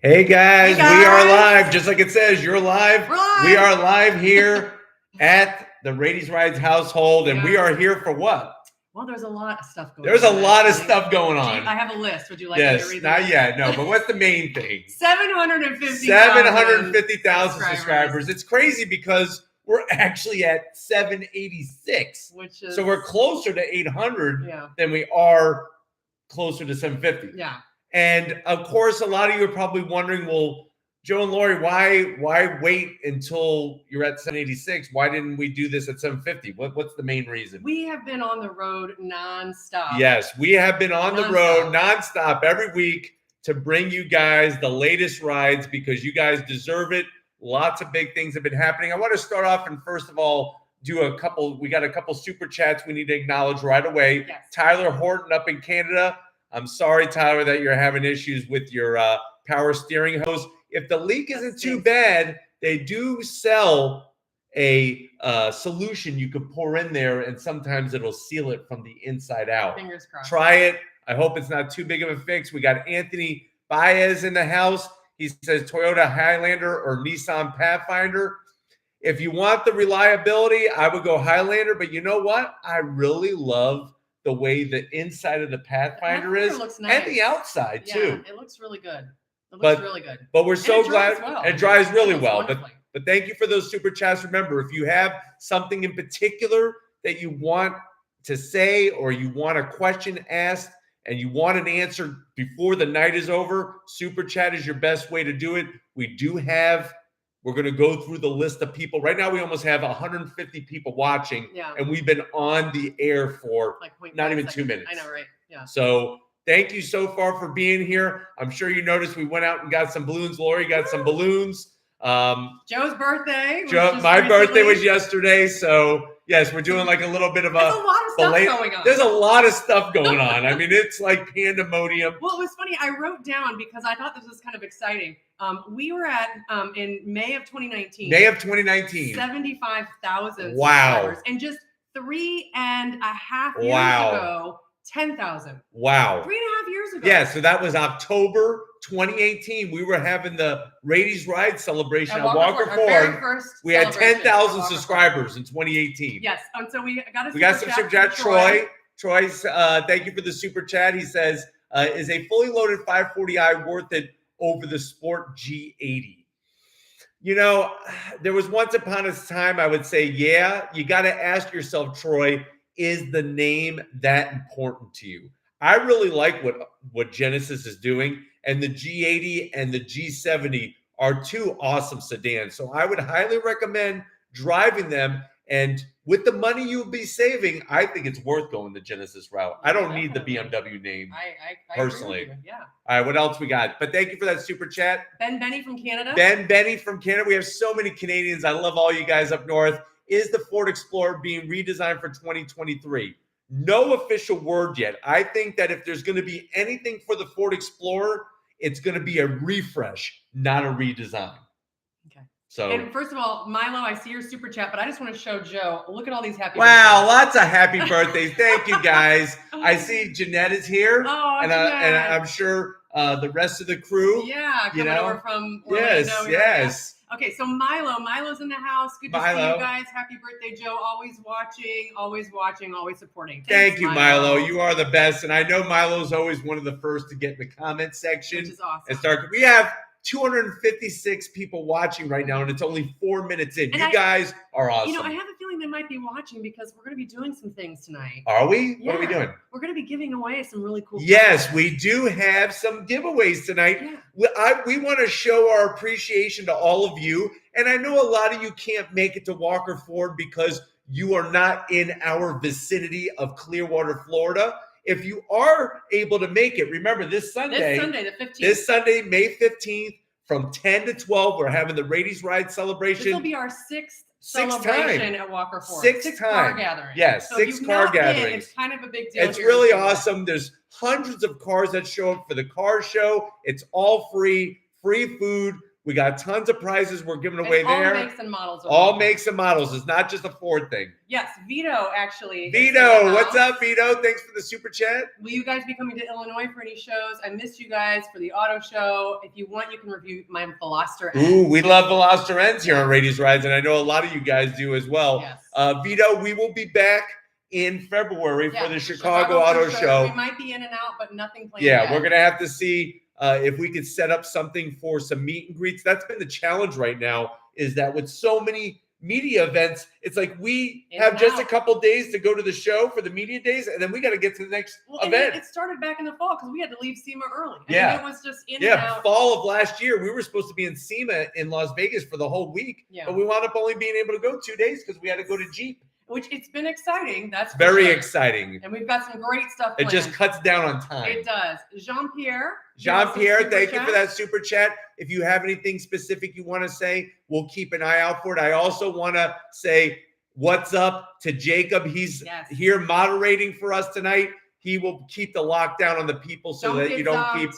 Hey guys, we are live. Just like it says, you're live. We're live. We are live here at the Redesigned household, and we are here for what? Well, there's a lot of stuff going on. There's a lot of stuff going on. I have a list. Would you like me to read them? Not yet. No, but what's the main thing? 750,000 subscribers. It's crazy because we're actually at 786. Which is, so we're closer to 800 than we are closer to 750. Yeah. And of course, a lot of you are probably wondering, well, Joe and Lori, why wait until you're at 786? Why didn't we do this at 750? What's the main reason? We have been on the road nonstop. Yes, we have been on the road nonstop every week to bring you guys the latest rides because you guys deserve it. Lots of big things have been happening. I want to start off and first of all, we got a couple super chats we need to acknowledge right away. Yes. Tyler Horton up in Canada. I'm sorry, Tyler, that you're having issues with your power steering hose. If the leak isn't too bad, they do sell a solution you can pour in there, and sometimes it'll seal it from the inside out. Fingers crossed. Try it. I hope it's not too big of a fix. We got Anthony Baez in the house. He says Toyota Highlander or Nissan Pathfinder. If you want the reliability, I would go Highlander, but you know what? I really love the way the inside of the Pathfinder is looks nice. And the outside too. It looks really good. It looks really good. But we're so glad it drives really well. But thank you for those super chats. Remember, if you have something in particular that you want to say or you want a question asked and you want an answer before the night is over, super chat is your best way to do it. We're going to go through the list of people. Right now, we almost have 150 people watching, and we've been on the air for not even 2 minutes. I know, right? Yeah. So thank you so far for being here. I'm sure you noticed we went out and got some balloons. Lori got some balloons. Joe's birthday. My birthday was yesterday. So, yes, we're doing like a little bit of There's a lot of stuff going on. There's a lot of stuff going on. I mean, it's like pandemonium. Well, it was funny. I wrote down because I thought this was kind of exciting. We were at, in May of 2019. 75,000 subscribers. And just 3.5 years ago, 10,000. Wow. 3.5 years ago. Yeah, so that was October 2018. We were having the Radies Ride celebration at Walker Ford. We had 10,000 subscribers in 2018. Yes, and so we got some super chat. Troy's, thank you for the super chat. He says, is a fully loaded 540i worth it over the Sport G80? You know, there was once upon a time I would say, yeah, you got to ask yourself, Troy, is the name that important to you? I really like what Genesis is doing, and the G80 and the G70 are two awesome sedans. So I would highly recommend driving them. And with the money you'll be saving, I think it's worth going the Genesis route. I don't need the BMW name personally. Agree with you. Yeah. All right, what else we got? But thank you for that super chat. Ben Benny from Canada. Ben Benny from Canada. We have so many Canadians. I love all you guys up north. Is the Ford Explorer being redesigned for 2023? No official word yet. I think that if there's going to be anything for the Ford Explorer, it's going to be a refresh, not a redesign. Okay. So, and first of all, Milo, I see your super chat, but I just want to show Joe. Look at all these happy birthdays. Lots of happy birthdays. Thank you, guys. I see Jeanette is here. Oh, and I'm sure the rest of the crew. Yeah, coming over from Orlando. Yes. Okay, so Milo's in the house. Good to see you guys. Happy birthday, Joe. Always watching, always supporting. Thank you, Milo. You are the best. And I know Milo's always one of the first to get in the comment section. Which is awesome. And start. We have 256 people watching right now, and it's only 4 minutes in. You guys are awesome. You know, I have a feeling they might be watching because we're going to be doing some things tonight. Are we? Yeah. What are we doing? We're going to be giving away some really cool Yes, we do have some giveaways tonight. Yeah. We want to show our appreciation to all of you. And I know a lot of you can't make it to Walker Ford because you are not in our vicinity of Clearwater, Florida. If you are able to make it, remember this Sunday, the 15th. This Sunday, May 15th, from 10 to 12, we're having the Radies Ride celebration. This will be our sixth celebration at Walker Ford. Sixth car gathering. Yes, so 6 car gatherings. It's kind of a big deal. It's really awesome. There's hundreds of cars that show up for the car show. It's all free food, We got tons of prizes we're giving away all there. Makes and models. All makes and models. It's not just a Ford thing. Yes, Vito actually. Vito, what's up, Vito? Thanks for the super chat. Will you guys be coming to Illinois for any shows? I missed you guys for the auto show. If you want, you can review my Veloster Ends. Ooh, we love Veloster Ends here on Raiti's Rides, and I know a lot of you guys do as well. Yes. Vito, we will be back in February for the Chicago Auto Show. We might be in and out, but nothing planned yet. We're going to have to see if we could set up something for some meet and greets. That's been the challenge right now, is that with so many media events, it's like we have just a couple days to go to the show for the media days, and then we got to get to the next event. It started back in the fall because we had to leave SEMA early. Yeah. It was just in and out. Fall of last year, we were supposed to be in SEMA in Las Vegas for the whole week, but we wound up only being able to go 2 days because we had to go to Jeep. Which it's been exciting. That's very exciting. And we've got some great stuff planned. It just cuts down on time. It does. Jean-Pierre, thank you for that super chat. If you have anything specific you want to say, we'll keep an eye out for it. I also want to say what's up to Jacob. He's here moderating for us tonight. He will keep the lockdown on the people so that you don't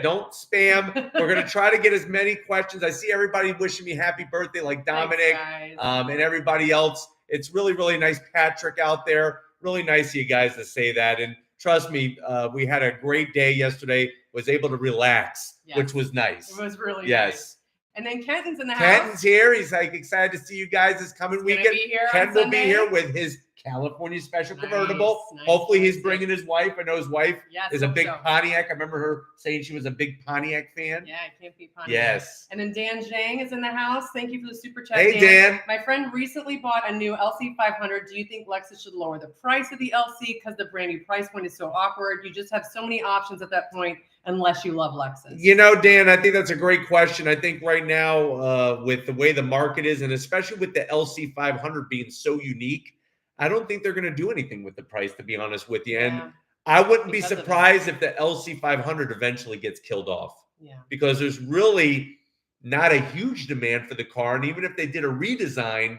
don't spam. We're going to try to get as many questions. I see everybody wishing me happy birthday, like Dominic and everybody else. It's really, really nice. Patrick out there. Really nice of you guys to say that. And trust me, we had a great day yesterday. Was able to relax, which was nice. It was really nice. And then Kenton's in the house. Kenton's here. He's like excited to see you guys this coming weekend. Kenton will be here with his California special convertible. Hopefully he's bringing his wife. I know his wife is a big Pontiac. I remember her saying she was a big Pontiac fan. Yeah, I can't beat Pontiac. Yes. And then Dan Zhang is in the house. Thank you for the super chat. Hey, Dan. My friend recently bought a new LC500. Do you think Lexus should lower the price of the LC because the brand new price point is so awkward? You just have so many options at that point unless you love Lexus. You know, Dan, I think that's a great question. I think right now with the way the market is, and especially with the LC500 being so unique, I don't think they're going to do anything with the price, to be honest with you. And I wouldn't be surprised if the LC500 eventually gets killed off. Yeah. Because there's really not a huge demand for the car. And even if they did a redesign,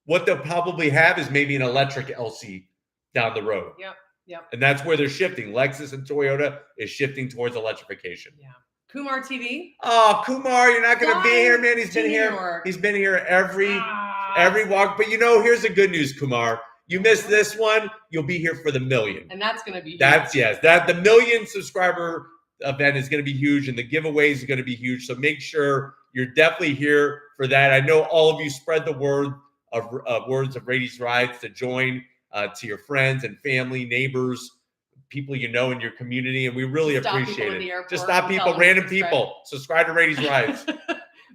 what they'll probably have is maybe an electric LC down the road. Yep. Yep. And that's where they're shifting. Lexus and Toyota is shifting towards electrification. Yeah. Kumar TV. Oh, Kumar, you're not going to be here, man. He's been here. He's been here every walk. But you know, here's the good news, Kumar. You missed this one, you'll be here for the million. And that's going to be huge. The 1 million subscriber event is going to be huge, and the giveaways are going to be huge. So make sure you're definitely here for that. I know all of you spread the word of words of Raiti's Rides to join to your friends and family, neighbors, people you know in your community, and we really appreciate it. Just stop people, random people. Subscribe to Raiti's Rides.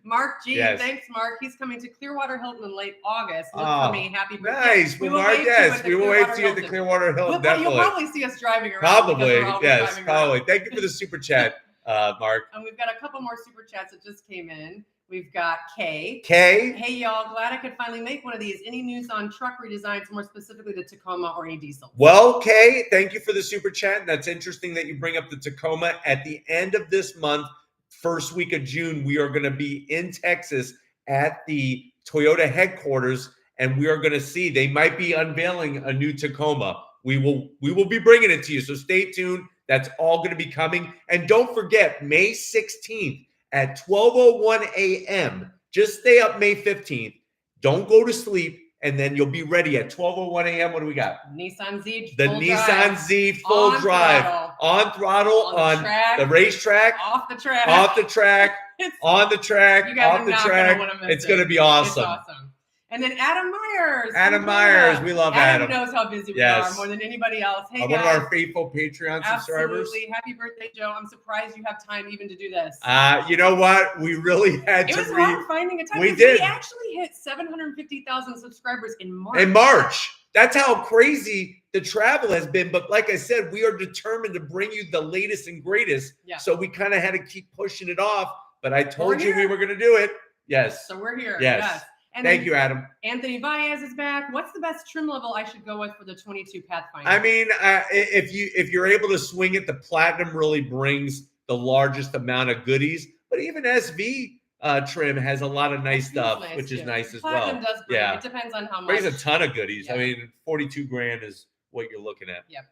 Mark G, thanks, Mark. He's coming to Clearwater Hilton in late August. Look for me. Happy birthday. Nice. Well, Mark, we will wait to see you at the Clearwater Hilton. You'll probably see us driving around. Probably, yes, probably. Thank you for the super chat, Mark. And we've got a couple more super chats that just came in. We've got Kay. Hey, y'all. Glad I could finally make one of these. Any news on truck redesigns, more specifically the Tacoma or any diesel? Well, Kay, thank you for the super chat. That's interesting that you bring up the Tacoma. At the end of this month, first week of June, we are going to be in Texas at the Toyota headquarters, and we are going to see, they might be unveiling a new Tacoma. We will be bringing it to you, so stay tuned. That's all going to be coming. And don't forget, May 16th at 12:01 a.m. Just stay up May 15th. Don't go to sleep, and then you'll be ready at 12:01 a.m. What do we got? Nissan Z. The Nissan Z full drive. On throttle, on the racetrack, off the track, on the track, off the track. It's going to be awesome. It's awesome. And then Adam Myers. Adam Myers. We love Adam. Adam knows how busy we are more than anybody else. Hey, one of our faithful Patreon subscribers. Absolutely. Happy birthday, Joe. I'm surprised you have time even to do this. You know what? We really had to. It was hard finding a time. We did. We actually hit 750,000 subscribers in March. In March. That's how crazy the travel has been. But like I said, we are determined to bring you the latest and greatest. Yeah. So we kind of had to keep pushing it off. But I told you we were going to do it. Yes. So we're here. Yes. And thank you, Adam. Anthony Baez is back. What's the best trim level I should go with for the 22 Pathfinder? I mean, if you're able to swing it, the Platinum really brings the largest amount of goodies. But even SV trim has a lot of nice stuff, which is nice as well. Platinum does bring, it depends on how much. Brings a ton of goodies. Yeah. I mean, 42 grand is what you're looking at. Yep.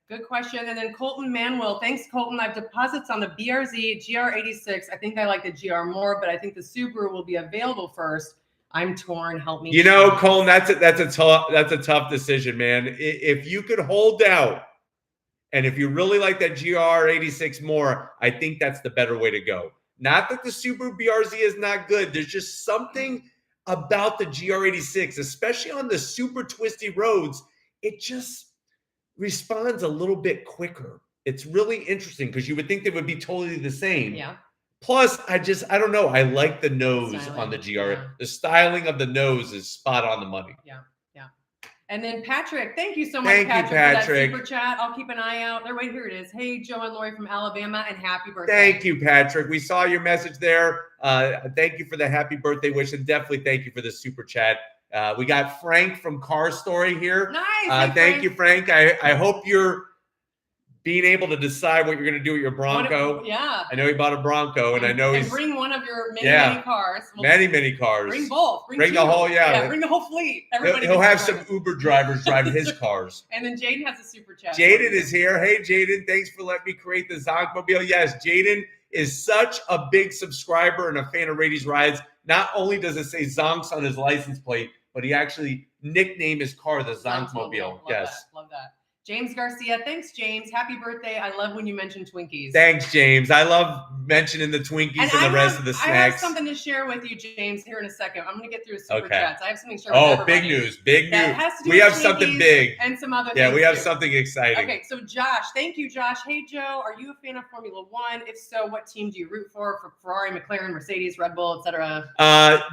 Good question. And then Colton Manuel. Thanks, Colton. I have deposits on the BRZ GR86. I think I like the GR more, but I think the Subaru will be available first. I'm torn. Help me. You know, Colton, that's a tough decision, man. If you could hold out, and if you really like that GR86 more, I think that's the better way to go. Not that the Subaru BRZ is not good. There's just something about the GR86, especially on the super twisty roads. It just responds a little bit quicker. It's really interesting because you would think they would be totally the same. Yeah. Plus, I don't know. I like the nose on the GR. Yeah. The styling of the nose is spot on the money. Yeah. And then Patrick, thank you so much, Thank you, Patrick. for that super chat. I'll keep an eye out. There, right here it is. Hey, Joe and Lori from Alabama, and happy birthday. Thank you, Patrick. We saw your message there. Thank you for the happy birthday wish, and definitely thank you for the super chat. We got Frank from Car Story here. Nice. Thank you, Frank. I hope you're being able to decide what you're going to do with your Bronco. Yeah. I know he bought a Bronco, and I know he's bring one of your many cars. Many cars. Bring both. Bring the whole, bring the whole fleet. Everybody he'll have some Uber drivers drive his cars. And then Jaden has a super chat. Jaden is here. Hey, Jaden, thanks for letting me create the Zonkmobile. Yes, Jaden is such a big subscriber and a fan of Radi's Rides. Not only does it say Zonks on his license plate, but he actually nicknamed his car the Zonkmobile. Yes. Love that. James Garcia. Thanks, James. Happy birthday. I love when you mention Twinkies. Thanks, James. I love mentioning the Twinkies and the rest of the snacks. I have something to share with you, James, here in a second. I'm going to get through super chats. I have something to share with everybody. Big news. Big news. Has to do we with have something big. And some other things. Yeah, we have something exciting. Okay, so Josh. Thank you, Josh. Hey, Joe. Are you a fan of Formula One? If so, what team do you root for Ferrari, McLaren, Mercedes, Red Bull, etc.?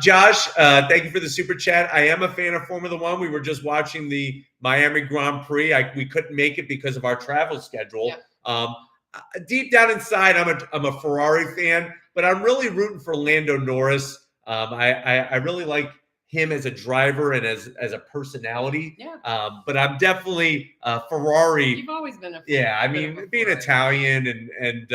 Josh, thank you for the super chat. I am a fan of Formula One. We were just watching the Miami Grand Prix. We couldn't make it because of our travel schedule. Yeah. Deep down inside, I'm a Ferrari fan, but I'm really rooting for Lando Norris. I really like him as a driver and as a personality. Yeah. But I'm definitely Ferrari. You've always been a fan. Yeah, I mean, being Italian and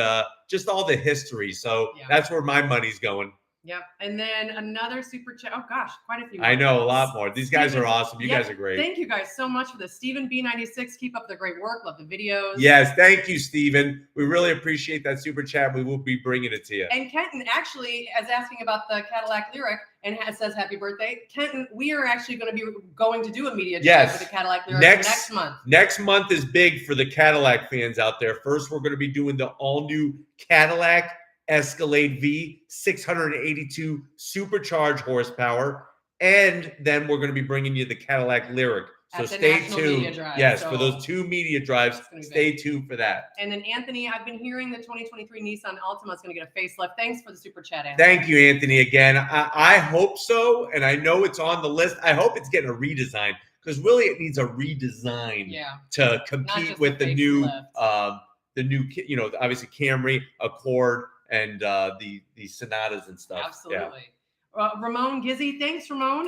just all the history. So that's where my money's going. Yep. And then another super chat. Oh, gosh, quite a few more. I know, a lot more. These guys are awesome. You guys are great. Thank you guys so much for this. Stephen B96, keep up the great work. Love the videos. Yes, thank you, Stephen. We really appreciate that super chat. We will be bringing it to you. And Kenton actually is asking about the Cadillac Lyric and says happy birthday. Kenton, we are actually going to do a media drive for the Cadillac Lyric next month. Next month is big for the Cadillac fans out there. First, we're going to be doing the all-new Cadillac Escalade V, 682 supercharged horsepower, and then we're going to be bringing you the Cadillac Lyric. So stay tuned. Yes, for those two media drives, stay tuned for that. And then Anthony, I've been hearing the 2023 Nissan Altima is going to get a facelift. Thanks for the super chat, Anthony. Thank you, Anthony. Again, I hope so, and I know it's on the list. I hope it's getting a redesign because really it needs a redesign to compete with the new, obviously Camry, Accord, and the Sonatas and stuff. Absolutely. Yeah. Ramon Gizzy, thanks, Ramon.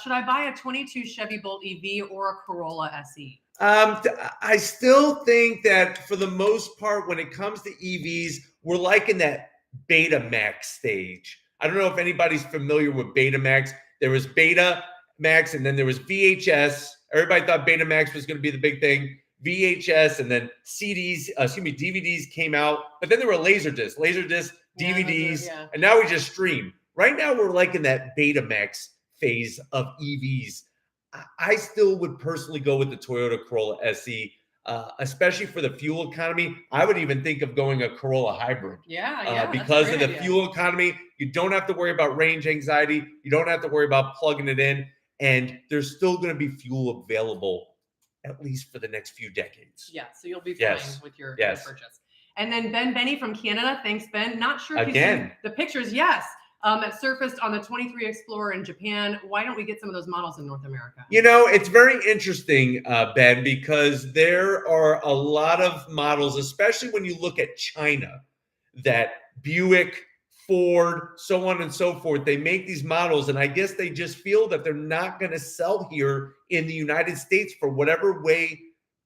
Should I buy a 22 Chevy Bolt EV or a Corolla SE? I still think that for the most part, when it comes to EVs, we're like in that Betamax stage. I don't know if anybody's familiar with Betamax. There was Betamax, and then there was VHS. Everybody thought Betamax was going to be the big thing. VHS, and then DVDs came out, but then there were Laserdisc, DVDs, and now we just stream. Right now, we're like in that Betamax phase of EVs. I still would personally go with the Toyota Corolla SE, especially for the fuel economy. I would even think of going a Corolla hybrid. Because of the fuel economy, you don't have to worry about range anxiety. You don't have to worry about plugging it in, and there's still going to be fuel available at least for the next few decades. Yeah, so you'll be fine with your purchase. And then Ben Benny from Canada. Thanks, Ben. Not sure if you've seen the pictures. Yes, that surfaced on the 23 Explorer in Japan. Why don't we get some of those models in North America? You know, it's very interesting, Ben, because there are a lot of models, especially when you look at China, that Buick, Ford, so on and so forth, they make these models, and I guess they just feel that they're not going to sell here in the United States for whatever way,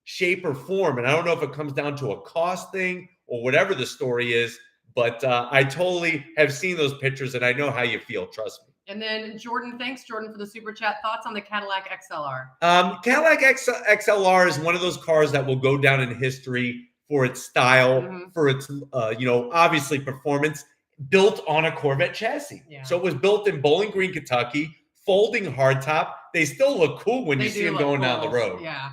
shape, or form. And I don't know if it comes down to a cost thing or whatever the story is, but I totally have seen those pictures, and I know how you feel. Trust me. And then Jordan, thanks Jordan for the super chat. Thoughts on the Cadillac Xlr? Cadillac XLR is one of those cars that will go down in history for its style, for its obviously performance. Built on a Corvette chassis, so it was built in Bowling Green, Kentucky. Folding hardtop. They still look cool when you see them going down the road. Yeah.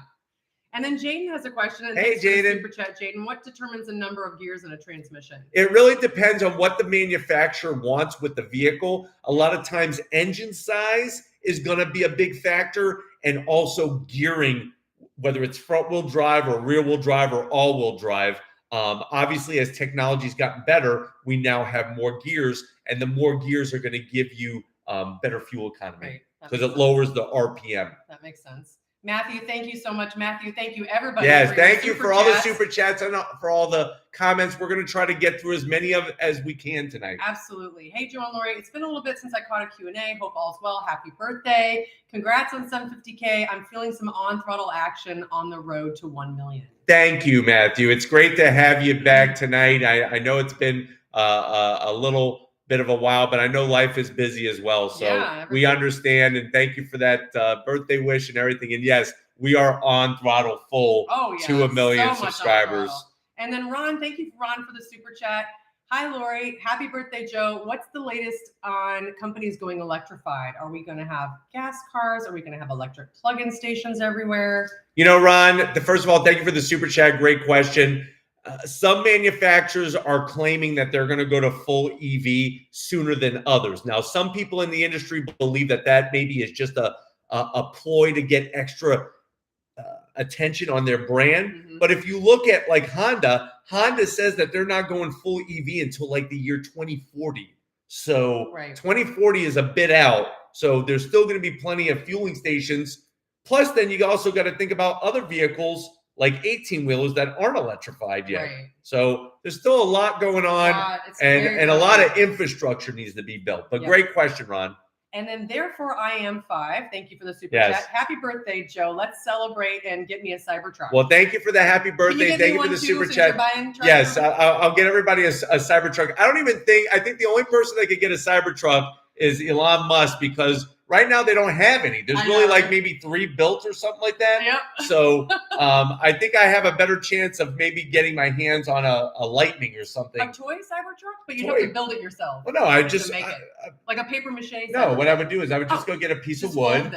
And then Jaden has a question. Hey, Jaden. Super chat, Jaden. What determines the number of gears in a transmission? It really depends on what the manufacturer wants with the vehicle. A lot of times, engine size is going to be a big factor, and also gearing, whether it's front-wheel drive or rear-wheel drive or all-wheel drive. Obviously, as technology's gotten better, we now have more gears, and the more gears are going to give you better fuel economy because it lowers the RPM. That makes sense. Matthew, thank you so much. Matthew, thank you, everybody. Yes, thank you for all the super chats and for all the comments. We're going to try to get through as many of as we can tonight. Absolutely. Hey, Joe and Lori, it's been a little bit since I caught a Q&A. Hope all's well. Happy birthday. Congrats on 750K. I'm feeling some on-throttle action on the road to 1 million. Thank you, Matthew. It's great to have you back tonight. I know it's been a little bit of a while, but I know life is busy as well. So we understand, and thank you for that birthday wish and everything. And yes, we are on throttle full to 1 million subscribers. And then Ron, thank you, Ron, for the super chat. Hi, Lori. Happy birthday, Joe. What's the latest on companies going electrified? Are we going to have gas cars? Are we going to have electric plug-in stations everywhere? You know, Ron, first of all, thank you for the super chat. Great question. Some manufacturers are claiming that they're going to go to full EV sooner than others. Now, some people in the industry believe that maybe is just a ploy to get extra attention on their brand. But if you look at like Honda says that they're not going full EV until like the year 2040. So 2040 is a bit out. So there's still going to be plenty of fueling stations. Plus, then you also got to think about other vehicles like 18-wheelers that aren't electrified yet. So there's still a lot going on, and a lot of infrastructure needs to be built. But great question, Ron. And then therefore I am 5. Thank you for the super chat. Happy birthday, Joe. Let's celebrate and get me a Cybertruck. Well, thank you for the happy birthday. Thank you for the super chat. Yes, I'll get everybody a Cybertruck. I think the only person that could get a Cybertruck is Elon Musk, because right now they don't have any. There's really like maybe 3 built or something like that. Yep. So I think I have a better chance of maybe getting my hands on a Lightning or something. A toy Cybertruck? But you'd have to build it yourself. Well, no, I just make it like a paper mache. No, what I would do is I would just go get a piece of wood.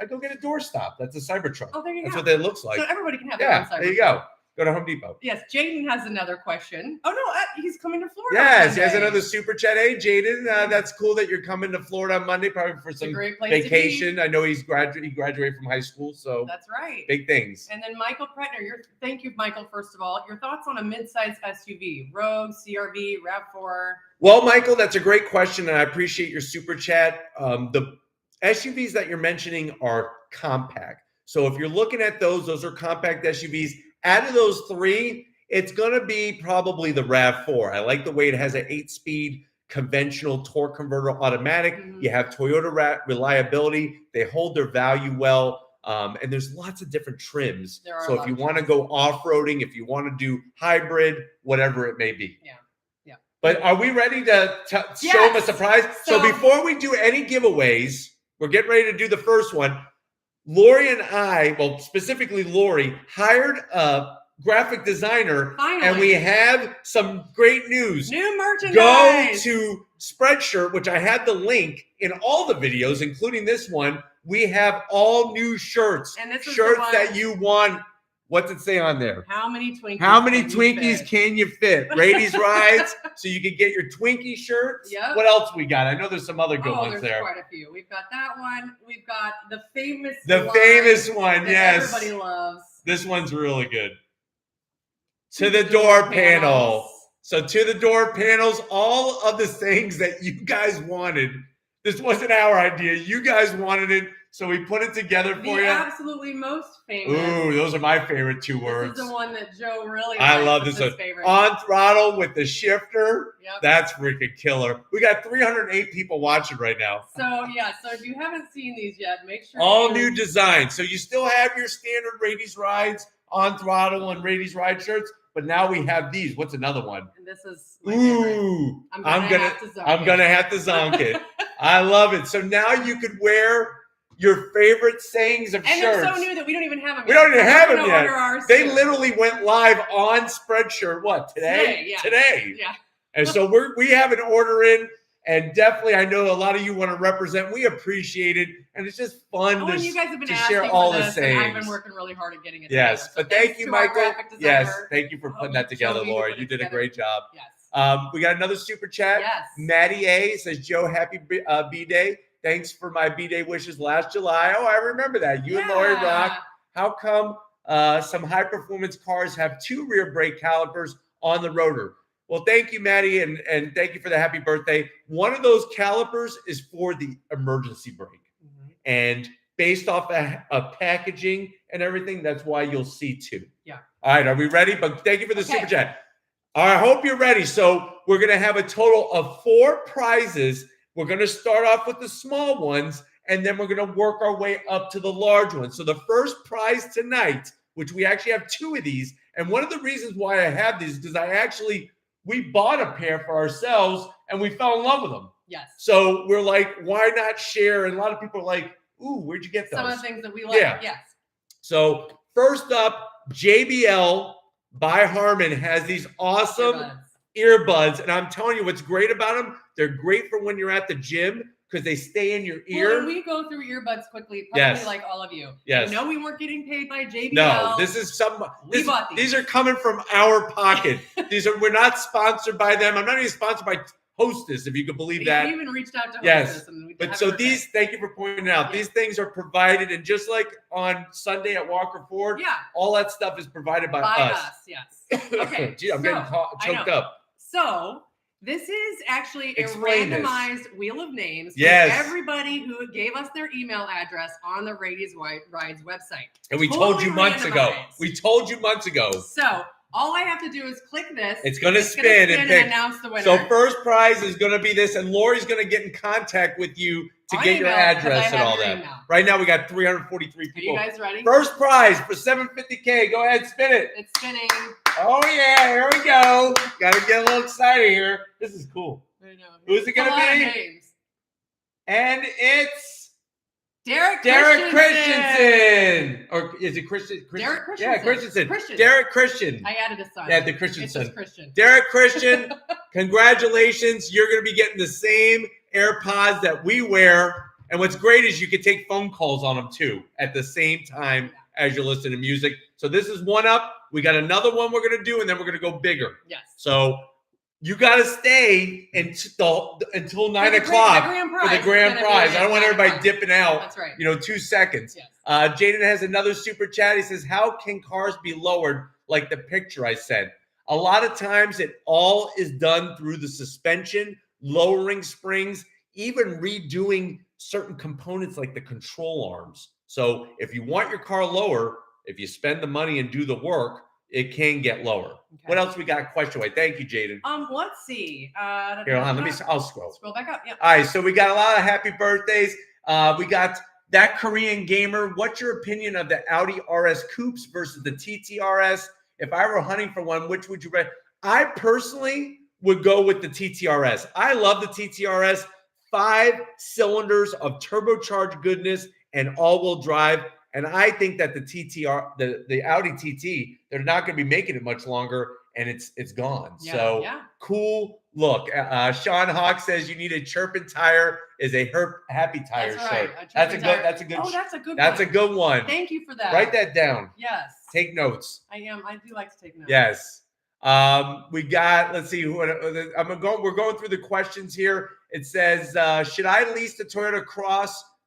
I'd go get a doorstop. That's a Cybertruck. Oh, there you go. That's what that looks like. So everybody can have their own Cybertruck. There you go. Go to Home Depot. Yes, Jaden has another question. Oh, no, he's coming to Florida. Yes, he has another super chat. Hey, Jaden, that's cool that you're coming to Florida on Monday, probably for some vacation. I know he graduated from high school, so that's right. Big things. And then Michael Pretner, thank you, Michael, first of all. Your thoughts on a mid-size SUV, Rogue, CRV, RAV4? Well, Michael, that's a great question, and I appreciate your super chat. The SUVs that you're mentioning are compact. So if you're looking at those are compact SUVs. Out of those 3, it's going to be probably the RAV4. I like the way it has an 8-speed conventional torque converter automatic. You have Toyota reliability. They hold their value well. And there's lots of different trims. So if you want to go off-roading, if you want to do hybrid, whatever it may be. Yeah. But are we ready to show them a surprise? So before we do any giveaways, we're getting ready to do the first one. Lori and I, well, specifically Lori, hired a graphic designer. Finally. And we have some great news. New merchandise. Go to Spreadshirt, which I had the link in all the videos, including this one. We have all new shirts. And this is shirts that you want. What's it say on there? How many Twinkies can you fit? Raiti's Rides, so you can get your Twinkie shirts. Yep. What else we got? I know there's some other good ones there. There's quite a few. We've got that one. We've got the famous one, yes. Everybody loves. This one's really good. To the door panel. So to the door panels, all of the things that you guys wanted. This wasn't our idea. You guys wanted it. So we put it together for you. The absolutely most famous. Ooh, those are my favorite 2 words. This is the one that Joe really likes. I love this one. On throttle with the shifter. Yep. That's freaking killer. We got 308 people watching right now. So if you haven't seen these yet, make sure. All new design. So you still have your standard Raiti's Rides, On Throttle, and Raiti's Ride shirts. But now we have these. What's another one? And this is my favorite. I'm gonna have to zonk it. I love it. So now you could wear your favorite sayings of shirts. And they're so new that we don't even have them yet. We don't even have them yet. They soon. literally went live on Spreadshirt, what, today? Today. Yeah. And so we have an order in, and definitely I know a lot of you want to represent. We appreciate it, and it's just fun and you guys have been to share all the sayings. I've been working really hard at getting it together. So but thank you, Michael. Yes, thank you for putting that together, Laura. You did a great job. Yes. We got another super chat. Yes. Maddie A says, Joe, happy B-Day. Thanks for my B-Day wishes last July. Oh, I remember that. You and Lori rock. How come some high-performance cars have 2 rear brake calipers on the rotor? Well, thank you, Maddie, and thank you for the happy birthday. One of those calipers is for the emergency brake. Mm-hmm. And based off of packaging and everything, that's why you'll see 2. Yeah. All right, are we ready? But thank you for the super chat. All right, I hope you're ready. So we're going to have a total of 4 prizes. We're going to start off with the small ones, and then we're going to work our way up to the large ones. So the first prize tonight, which we actually have 2 of these, and one of the reasons why I have these is because we bought a pair for ourselves, and we fell in love with them. Yes. So we're like, why not share? And a lot of people are like, ooh, where'd you get those? Some of the things that we like, yes. So first up, JBL by Harman has these awesome earbuds. And I'm telling you what's great about them. They're great for when you're at the gym because they stay in your ear. Well, and we go through earbuds quickly, probably like all of you. Yes. No, we weren't getting paid by JBL. No, this is we bought these. These are coming from our pocket. We're not sponsored by them. I'm not even sponsored by Hostess, if you could believe that. We even reached out to Hostess. Yes. But so these, thank you for pointing out, these things are provided, and just like on Sunday at Walker Ford, all that stuff is provided by us. Yes. Okay. Gee, I'm getting choked up. So this is actually a randomized wheel of names for everybody who gave us their email address on the Raiti's Rides website. And we told you months ago. So all I have to do is click this. It's going to spin and announce the winner. So first prize is going to be this, and Lori's going to get in contact with you to get your address and all that. Right now we got 343 people. Are you guys ready? First prize for $750K. Go ahead, spin it. It's spinning. Oh yeah, here we go. Got to get a little excited here. This is cool. I know. Who's it going to be? Names. And it's Derek Christensen. Or is it Christian? Derek Christensen. Yeah, Christensen. Derek Christian. I added a son. Yeah, the Christensen. It's just Christian. Derek Christian, congratulations. You're going to be getting the same AirPods that we wear. And what's great is you can take phone calls on them too at the same time as you're listening to music. So this is one up. We got another one we're going to do, and then we're going to go bigger. Yes. So you got to stay until 9 o'clock for the grand prize. I don't want everybody dipping out. That's right. 2 seconds. Yes. Jaden has another super chat. He says, how can cars be lowered like the picture I said? A lot of times it all is done through the suspension, lowering springs, even redoing certain components like the control arms. So if you want your car lower, if you spend the money and do the work, it can get lower. Okay. What else we got? Question away. Thank you, Jaden. Let's see. Here, I'll scroll. Scroll back up. Yeah. All right. So we got a lot of happy birthdays. We got that Korean gamer. What's your opinion of the Audi RS Coupes versus the TTRS? If I were hunting for one, which would you recommend? I personally would go with the TTRS. I love the TTRS. 5 cylinders of turbocharged goodness and all-wheel drive. And I think that the Audi TT, they're not going to be making it much longer, and it's gone. Cool look. Sean Hawk says you need a chirping tire is a happy tire shirt. That's a good. Oh, that's a good. That's a good one. Thank you for that. Write that down. Yes. Take notes. I do like to take notes. Yes. We got. Let's see. We're going through the questions here. It says, should I lease the Toyota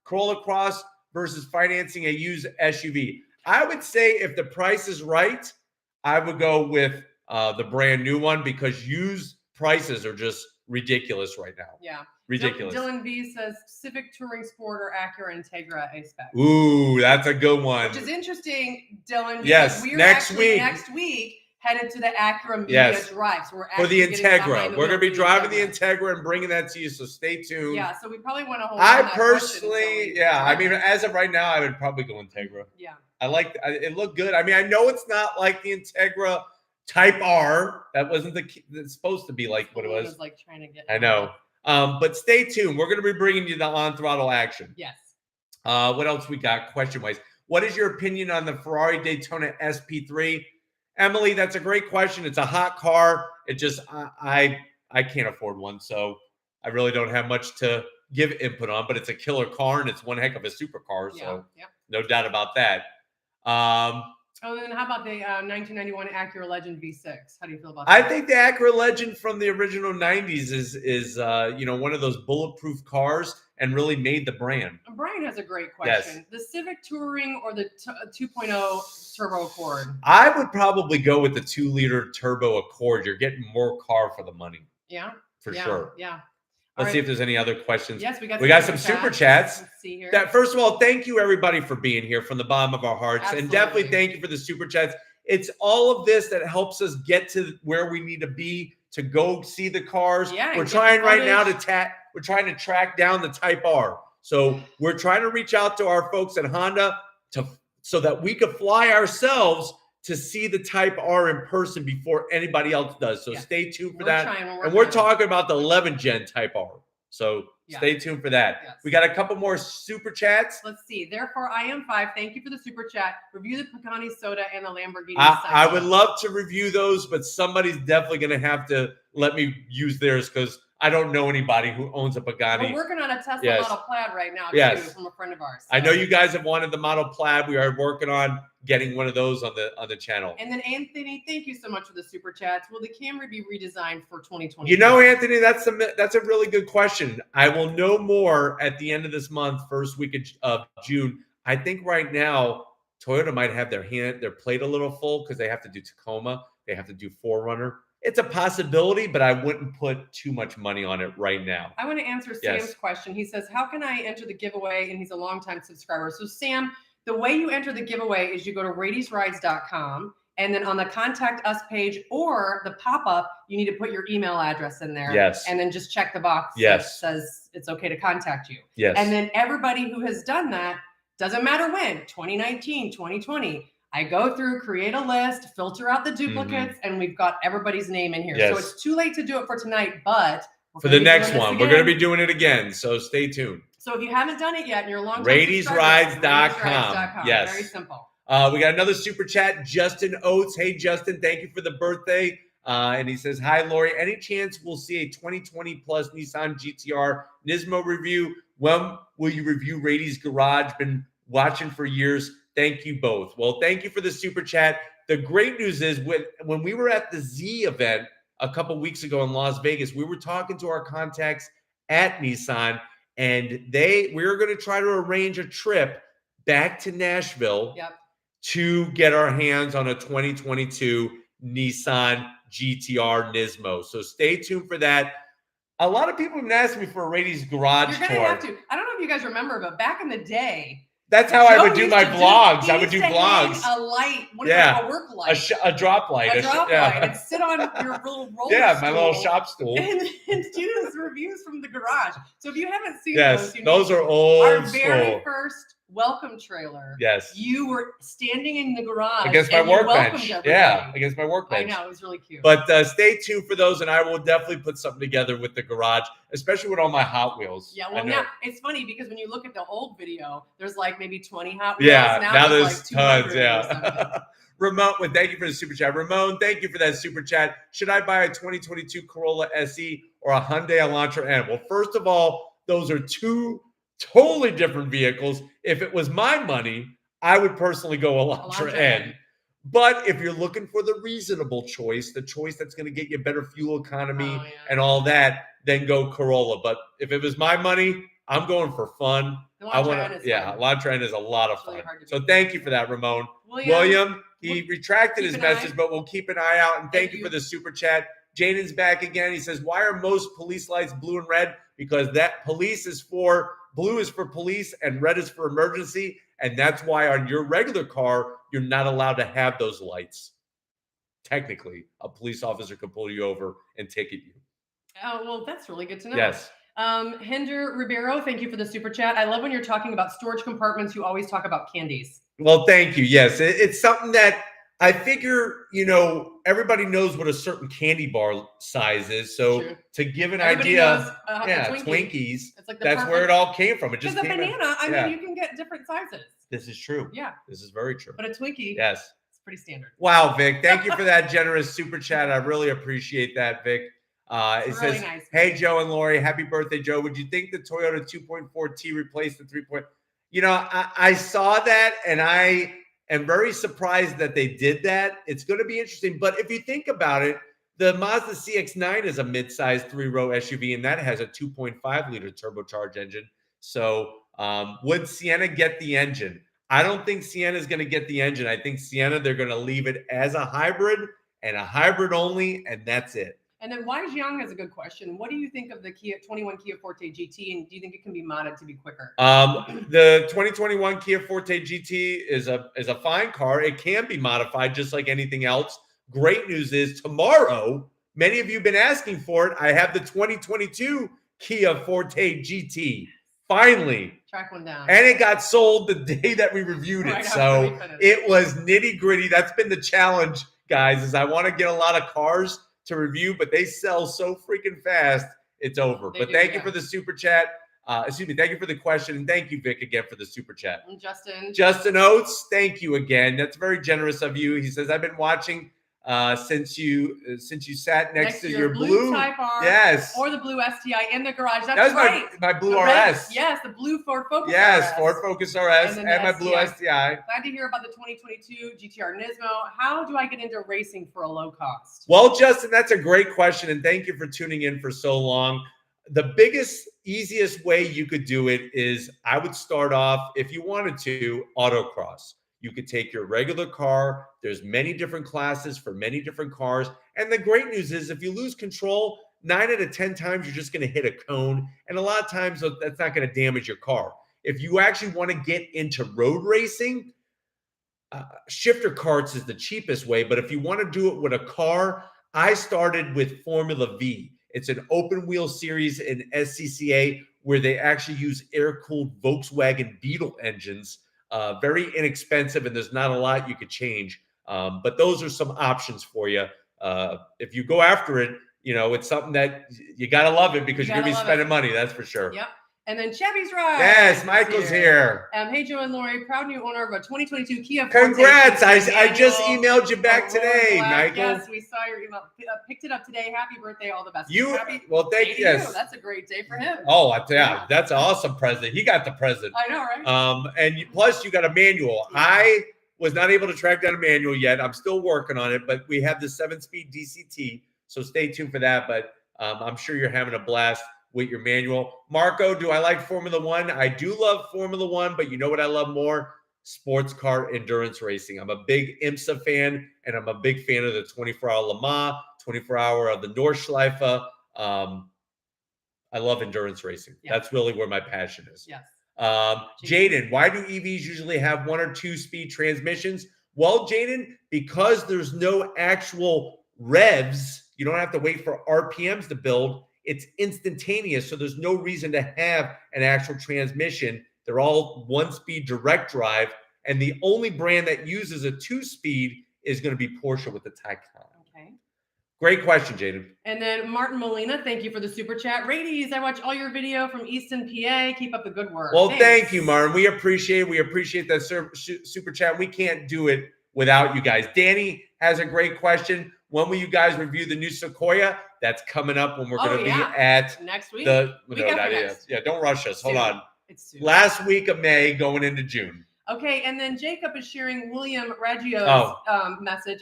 Corolla Cross versus financing a used SUV? I would say if the price is right, I would go with the brand new one because used prices are just ridiculous right now. Yeah. Ridiculous. Dylan V says Civic Touring Sport or Acura Integra A-Spec. Ooh, that's a good one. Which is interesting, Dylan. Yes, we're next week headed to the Acura Media Drive. So we're for the Integra. We're going to be driving the Integra and bringing that to you, so stay tuned. Yeah, so we probably want to hold I personally, I mean, as of right now, I would probably go Integra. Yeah. I like it. Looked good. I mean, I know it's not like the Integra Type R. That wasn't it's supposed to be like what it was. Like trying to get. I know. But stay tuned. We're going to be bringing you the on throttle action. Yes. What else we got question wise? What is your opinion on the Ferrari Daytona SP3? Emily, that's a great question. It's a hot car. It just, I can't afford one. So I really don't have much to give input on, but it's a killer car and it's one heck of a supercar. So no doubt about that. Then how about the 1991 Acura Legend V6? How do you feel about that? I think the Acura Legend from the original 90s is one of those bulletproof cars and really made the brand. Brian has a great question. Yes. The Civic Touring or the 2.0 Turbo Accord? I would probably go with the 2-liter Turbo Accord. You're getting more car for the money. Yeah. For sure. Yeah. Let's see if there's any other questions. Yes, we got some super chats. Let's see here. First of all, thank you everybody for being here from the bottom of our hearts. Absolutely. And definitely thank you for the super chats. It's all of this that helps us get to where we need to be to go see the cars. Yeah, we're trying right now we're trying to track down the Type R. So we're trying to reach out to our folks at Honda so that we could fly ourselves to see the Type R in person before anybody else does. So stay tuned for that. And we're talking about the 11 Gen Type R. So stay tuned for that. Yes. We got a couple more super chats. Let's see. Therefore, I am 5. Thank you for the super chat. Review the Pagani Soda and the Lamborghini. I would love to review those, but somebody's definitely going to have to let me use theirs because I don't know anybody who owns a Pagani. We're working on a Tesla Model Plaid right now, too, from a friend of ours. So. I know you guys have wanted the Model Plaid. We are working on getting one of those on the channel. And then Anthony, thank you so much for the super chats. Will the Camry be redesigned for 2020? You know, Anthony, that's a really good question. I will know more at the end of this month, first week of June. I think right now Toyota might have their plate a little full because they have to do Tacoma, they have to do 4Runner. It's a possibility, but I wouldn't put too much money on it right now. I want to answer Sam's question. He says, how can I enter the giveaway? And he's a longtime subscriber. So Sam, the way you enter the giveaway is you go to radiesrides.com and then on the contact us page or the pop-up, you need to put your email address in there. Yes. And then just check the box that says it's okay to contact you. Yes. And then everybody who has done that, doesn't matter when, 2019, 2020, I go through, create a list, filter out the duplicates, and we've got everybody's name in here. Yes. So it's too late to do it for tonight, but for the next one, we're going to be doing it again. So stay tuned. So if you haven't done it yet and you're a long-time Radiesrides.com. Yes. Very simple. We got another super chat. Justin Oates. Hey, Justin, thank you for the birthday. And he says, hi, Lori. Any chance we'll see a 2020 plus Nissan GTR Nismo review? When will you review Raiti's Garage? Been watching for years. Thank you both. Well, thank you for the super chat. The great news is when we were at the Z event a couple weeks ago in Las Vegas, we were talking to our contacts at Nissan, and we were going to try to arrange a trip back to Nashville to get our hands on a 2022 Nissan GTR Nismo. So stay tuned for that. A lot of people have been asking me for a Raiti's Garage tour. You're going to have to. I don't know if you guys remember, but back in the day, that's how I would do my vlogs. I would do vlogs. A light, a work light, a drop light, and sit on your little roller my little shop stool, and do those reviews from the garage. So if you haven't seen those are old. Our very first welcome trailer. Yes, you were standing in the garage against my workbench. Yeah, against my workbench. I know, it was really cute. But stay tuned for those, and I will definitely put something together with the garage, especially with all my Hot Wheels. Yeah, well, now it's funny because when you look at the old video, there's like maybe 20 Hot Wheels. Yeah, now there's like tons. Yeah. Ramon, thank you for the super chat. Ramon, thank you for that super chat. Should I buy a 2022 Corolla SE or a Hyundai Elantra N? Well, first of all, those are two totally different vehicles. If it was my money, I would personally go Elantra N. But if you're looking for the reasonable choice, the choice that's going to get you better fuel economy and all that, then go Corolla. But if it was my money, I'm going for fun. Elantra N is a lot of fun. So thank you for that, Ramon. William, he retracted his message, but we'll keep an eye out. And thank you for the super chat. Jaden's back again. He says, why are most police lights blue and red? Because blue is for police and red is for emergency. And that's why on your regular car, you're not allowed to have those lights. Technically, a police officer can pull you over and ticket you. Oh, well, that's really good to know. Yes. Hinder Ribeiro, thank you for the super chat. I love when you're talking about storage compartments. You always talk about candies. Well, thank you. Yes, it's something that I figure, everybody knows what a certain candy bar size is. So to give an idea, Twinkies, it's like that's where it all came from. It just came banana. I mean, you can get different sizes. This is true. Yeah. This is very true. But a Twinkie. Yes. It's pretty standard. Wow, Vic. Thank you for that generous super chat. I really appreciate that, Vic. It says, nice, hey, Joe and Lori, happy birthday, Joe. Would you think the Toyota 2.4T replaced the 3. I saw that, and I am very surprised that they did that. It's going to be interesting. But if you think about it, the Mazda CX-9 is a mid-sized 3-row SUV, and that has a 2.5-liter turbocharged engine. So would Sienna get the engine? I don't think Sienna is going to get the engine. I think Sienna, they're going to leave it as a hybrid and a hybrid only, and that's it. And then Wai Jiang has a good question. What do you think of the 21 Kia Forte GT, and do you think it can be modded to be quicker? The 2021 Kia Forte GT is a fine car. It can be modified just like anything else. Great news is tomorrow, many of you have been asking for it. I have the 2022 Kia Forte GT. Finally. Track one down. And it got sold the day that we reviewed it. So it was nitty gritty. That's been the challenge, guys, is I want to get a lot of cars to review, but they sell so freaking fast, it's over. Thank you for the super chat. Thank you for the question, and thank you, Vic, again for the super chat. And Justin Oates, thank you again. That's very generous of you. He says, I've been watching since you sat next to your blue Type R, yes, or the blue STI in the garage. That's right. My blue RS. Yes, the blue Ford Focus. Yes, RS. Ford Focus RS and my blue STI. Glad to hear about the 2022 GTR Nismo. How do I get into racing for a low cost? Well, Justin, that's a great question, and thank you for tuning in for so long. The biggest, easiest way you could do it is I would start off, if you wanted to, autocross. You could take your regular car. There's many different classes for many different cars. And the great news is if you lose control, 9 out of 10 times you're just going to hit a cone. And a lot of times that's not going to damage your car. If you actually want to get into road racing, shifter carts is the cheapest way. But if you want to do it with a car, I started with Formula V. It's an open wheel series in SCCA where they actually use air-cooled Volkswagen Beetle engines. Very inexpensive, and there's not a lot you could change. But those are some options for you. If you go after it, it's something that you got to love it because you're going to be spending money. That's for sure. Yep. And then Chevy's Ride. Yes, Michael's here. Hey, Joe and Lori, proud new owner of a 2022 Kia Forte. Congrats. I just emailed you back today, Michael. Yes, we saw your email. Picked it up today. Happy birthday. All the best. Well, thank you. Yes. That's a great day for him. Oh, yeah, that's an awesome present. He got the present. I know, right? And plus you got a manual. I was not able to track down a manual yet. I'm still working on it, but we have the 7-speed DCT. So stay tuned for that. But I'm sure you're having a blast with your manual. Marco, do I like Formula One? I do love Formula One, but you know what I love more? Sports car endurance racing. I'm a big IMSA fan, and I'm a big fan of the 24-hour Le Mans, 24-hour of the Nordschleife. I love endurance racing. Yeah. That's really where my passion is. Yes. Jaden, why do EVs usually have 1 or 2-speed transmissions? Well, Jaden, because there's no actual revs, you don't have to wait for RPMs to build. It's instantaneous, so there's no reason to have an actual transmission. They're all 1-speed direct drive, and the only brand that uses a 2-speed is going to be Porsche with the Taycan. Okay. Great question, Jaden. And then Martin Molina, thank you for the super chat. Raities, I watch all your video from Easton, PA. Keep up the good work. Well, thank you, Martin. We appreciate that super chat. We can't do it without you guys. Danny has a great question. When will you guys review the new Sequoia? That's coming up when we're going to be at next week. Yeah, don't rush us. Hold on. It's soon. Last week of May, going into June. Okay, and then Jacob is sharing William Raggio's message.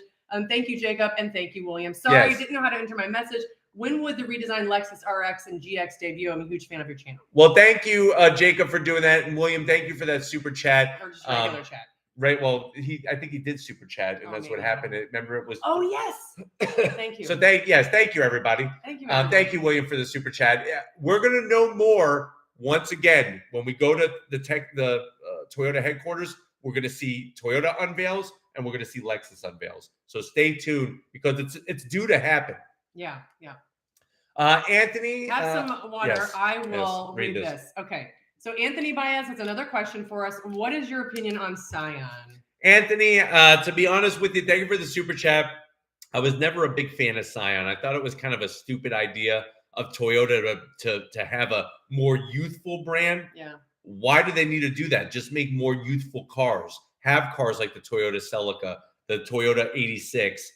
Thank you, Jacob, and thank you, William. Sorry, didn't know how to enter my message. When would the redesigned Lexus RX and GX debut? I'm a huge fan of your channel. Well, thank you, Jacob, for doing that, and William, thank you for that super chat. Or just regular chat. Right. Well, I think he did super chat, and that's what happened. Remember, it was. Oh yes. Thank you. So thank you, everybody. Thank you. Thank you, William, for the super chat. Yeah, we're gonna know more once again when we go to the Toyota headquarters. We're gonna see Toyota unveils, and we're gonna see Lexus unveils. So stay tuned because it's due to happen. Yeah. Anthony, have some water. Yes, I will read this. Okay. So Anthony Baez has another question for us. What is your opinion on Scion? Anthony, to be honest with you, thank you for the super chat. I was never a big fan of Scion. I thought it was kind of a stupid idea of Toyota to have a more youthful brand. Yeah. Why do they need to do that? Just make more youthful cars. Have cars like the Toyota Celica, the Toyota 86.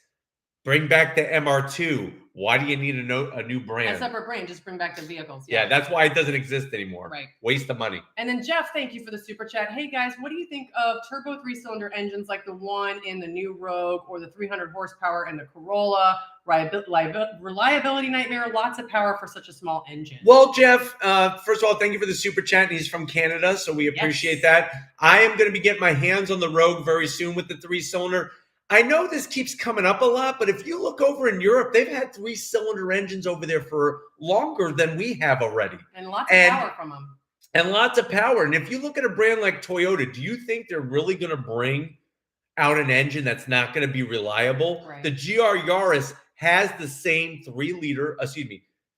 Bring back the MR2. Why do you need a new brand? A separate brand. Just bring back the vehicles. Yeah, that's why it doesn't exist anymore. Right. Waste of money. And then Jeff, thank you for the super chat. Hey guys, what do you think of turbo 3-cylinder engines like the one in the new Rogue or the 300 horsepower in the Corolla? Reliability nightmare, lots of power for such a small engine. Well, Jeff, first of all, thank you for the super chat. He's from Canada, so we appreciate that. I am going to be getting my hands on the Rogue very soon with the 3-cylinder. I know this keeps coming up a lot, but if you look over in Europe, they've had 3-cylinder engines over there for longer than we have already. And lots of power from them. And lots of power. And if you look at a brand like Toyota, do you think they're really going to bring out an engine that's not going to be reliable? Right. The GR Yaris has the same 3-cylinder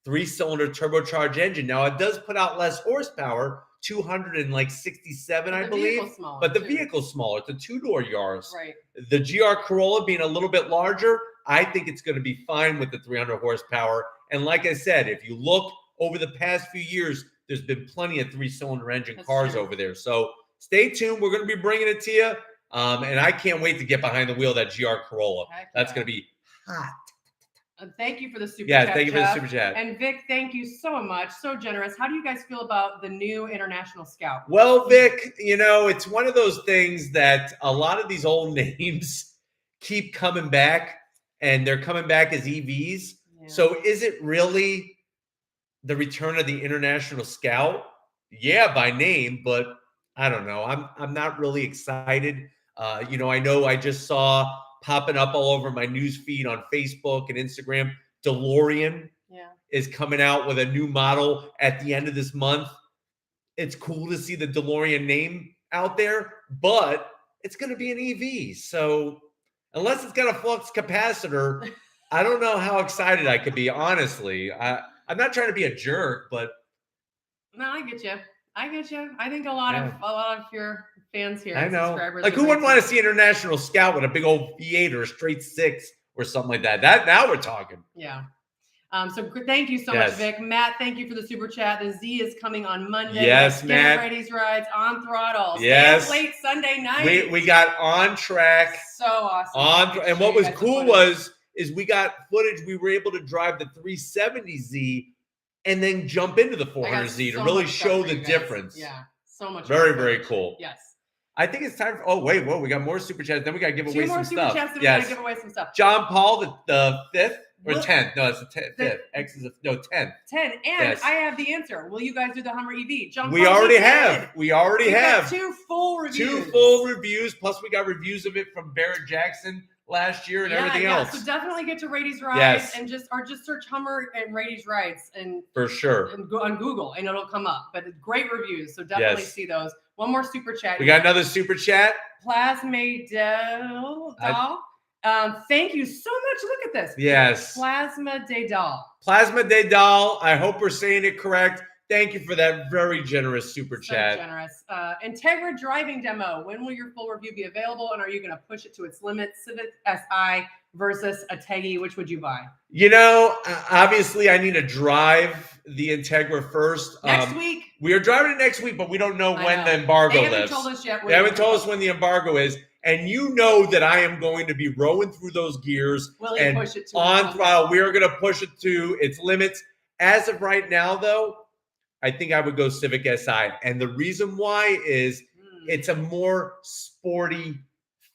turbocharged engine. Now, it does put out less horsepower, 267, I believe. But the vehicle's smaller. It's a 2-door Yaris. Right. The GR Corolla being a little bit larger, I think it's going to be fine with the 300 horsepower. And like I said, if you look over the past few years, there's been plenty of 3-cylinder engine cars over there. So stay tuned. We're going to be bringing it to you. And I can't wait to get behind the wheel of that GR Corolla. That's going to be hot. Thank you for the super chat. Yeah, thank you for the super chat. And Vic, thank you so much. So generous. How do you guys feel about the new International Scout? Well, Vic, it's one of those things that a lot of these old names keep coming back, and they're coming back as EVs. Yeah. So is it really the return of the International Scout? Yeah, by name, but I don't know. I'm not really excited. I know I just saw popping up all over my news feed on Facebook and Instagram, DeLorean is coming out with a new model at the end of this month. It's cool to see the DeLorean name out there, but it's going to be an EV. So unless it's got a flux capacitor, I don't know how excited I could be, honestly. I'm not trying to be a jerk, but no, I get you. I think a lot of your fans here, subscribers. Like, who wouldn't want to see International Scout with a big old V8 or a straight 6 or something like that? Now we're talking. Yeah. So thank you so much, Vic. Matt, thank you for the super chat. The Z is coming on Monday. Yes, Matt. Reddy's rides on throttle. Yes. Stay up late Sunday night. We got On Track. So awesome. And what was cool is we got footage. We were able to drive the 370Z and then jump into the 400Z to really show the difference. Yeah, so much. Very, very cool. Yes. I think it's time for, we got more super chats. Then we got to give away some stuff. 2 more super chats, then we got to give away some stuff. John Paul, the 5th or 10th? No, it's the 5th. X is 10th. 10. And I have the answer. Will you guys do the Hummer EV? John Paul, we already have. We already have. 2 full reviews. 2 full reviews. Plus, we got reviews of it from Barrett Jackson last year and everything else. So definitely get to Raiti's Rides and just search Hummer and Raiti's Rides and for sure and go on Google and it'll come up. But great reviews, so definitely see those. One more super chat. We got another super chat. Plasma Doll. Thank you so much. Look at this. Yes. Plasma de Doll. Plasma de Doll. I hope we're saying it correct. Thank you for that very generous super chat. Generous. Integra driving demo. When will your full review be available? And are you going to push it to its limits? Civic Si versus a Teggy. Which would you buy? Obviously, I need to drive the Integra first. Next week. We are driving it next week, but we don't know when the embargo is. They haven't told us yet. They haven't told us when the embargo is. And you know that I am going to be rowing through those gears. And push it to on throttle. We are going to push it to its limits. As of right now, though, I think I would go Civic Si. And the reason why is it's a more sporty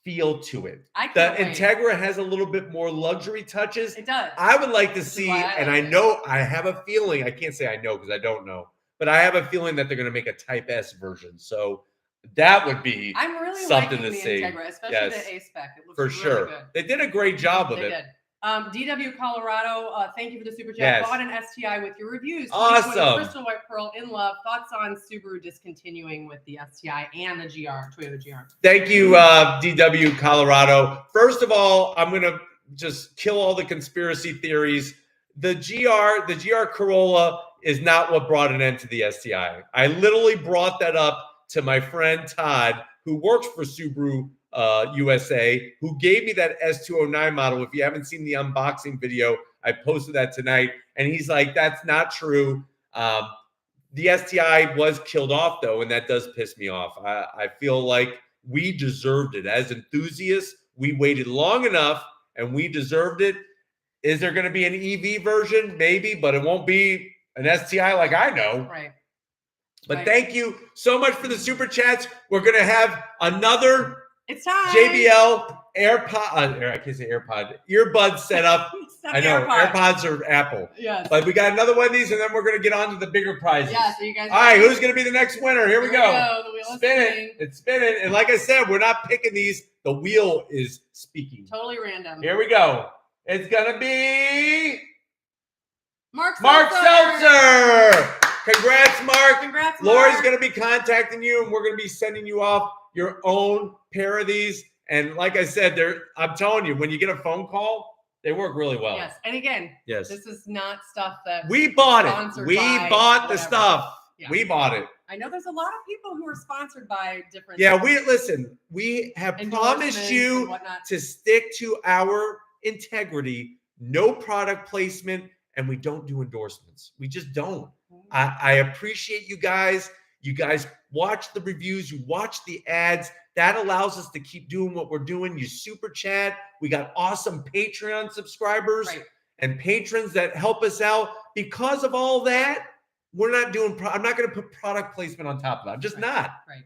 feel to it. The Integra has a little bit more luxury touches. It does. I would like to see, and I have a feeling, I can't say I know because I don't know, but I have a feeling that they're going to make a Type S version. So that would be something to see. Integra, especially the A-Spec. It looks for sure. Good. They did a great job of it. They did. DW Colorado, thank you for the super chat. Bought an STI with your reviews. Awesome. Crystal White Pearl, in love. Thoughts on Subaru discontinuing with the STI and the Toyota GR? Thank you, DW Colorado. First of all, I'm going to just kill all the conspiracy theories. The GR Corolla is not what brought an end to the STI. I literally brought that up to my friend Todd, who works for Subaru USA, who gave me that S209 model. If you haven't seen the unboxing video, I posted that tonight. And he's like, that's not true. The STI was killed off, though, and that does piss me off. I feel like we deserved it. As enthusiasts, we waited long enough, and we deserved it. Is there going to be an EV version? Maybe, but it won't be an STI like I know. Right. But thank you so much for the super chats. We're going to have another JBL I can't say AirPod, earbuds set up. I know, AirPods are Apple. Yes. But we got another one of these, and then we're going to get on to the bigger prizes. Yeah, so you guys. All right, who's going to be the next winner? Here we go. The wheel is spinning. It's spinning. And like I said, we're not picking these. The wheel is speaking. Totally random. Here we go. It's going to be Mark Seltzer. Congrats, Mark. Congrats, Mark. Lori's going to be contacting you, and we're going to be sending you off your own pair of these. And like I said, I'm telling you, when you get a phone call, they work really well. Yes. And again, this is not stuff that we bought it. We bought the stuff. Yeah. We bought it. I know there's a lot of people who are sponsored by different. Yeah, we have promised you to stick to our integrity, no product placement, and we don't do endorsements. We just don't. I appreciate you guys. You guys watch the reviews, you watch the ads. That allows us to keep doing what we're doing. You super chat. We got awesome Patreon subscribers and patrons that help us out. Because of all that, we're not doing, I'm not going to put product placement on top of that. I'm just not. Right.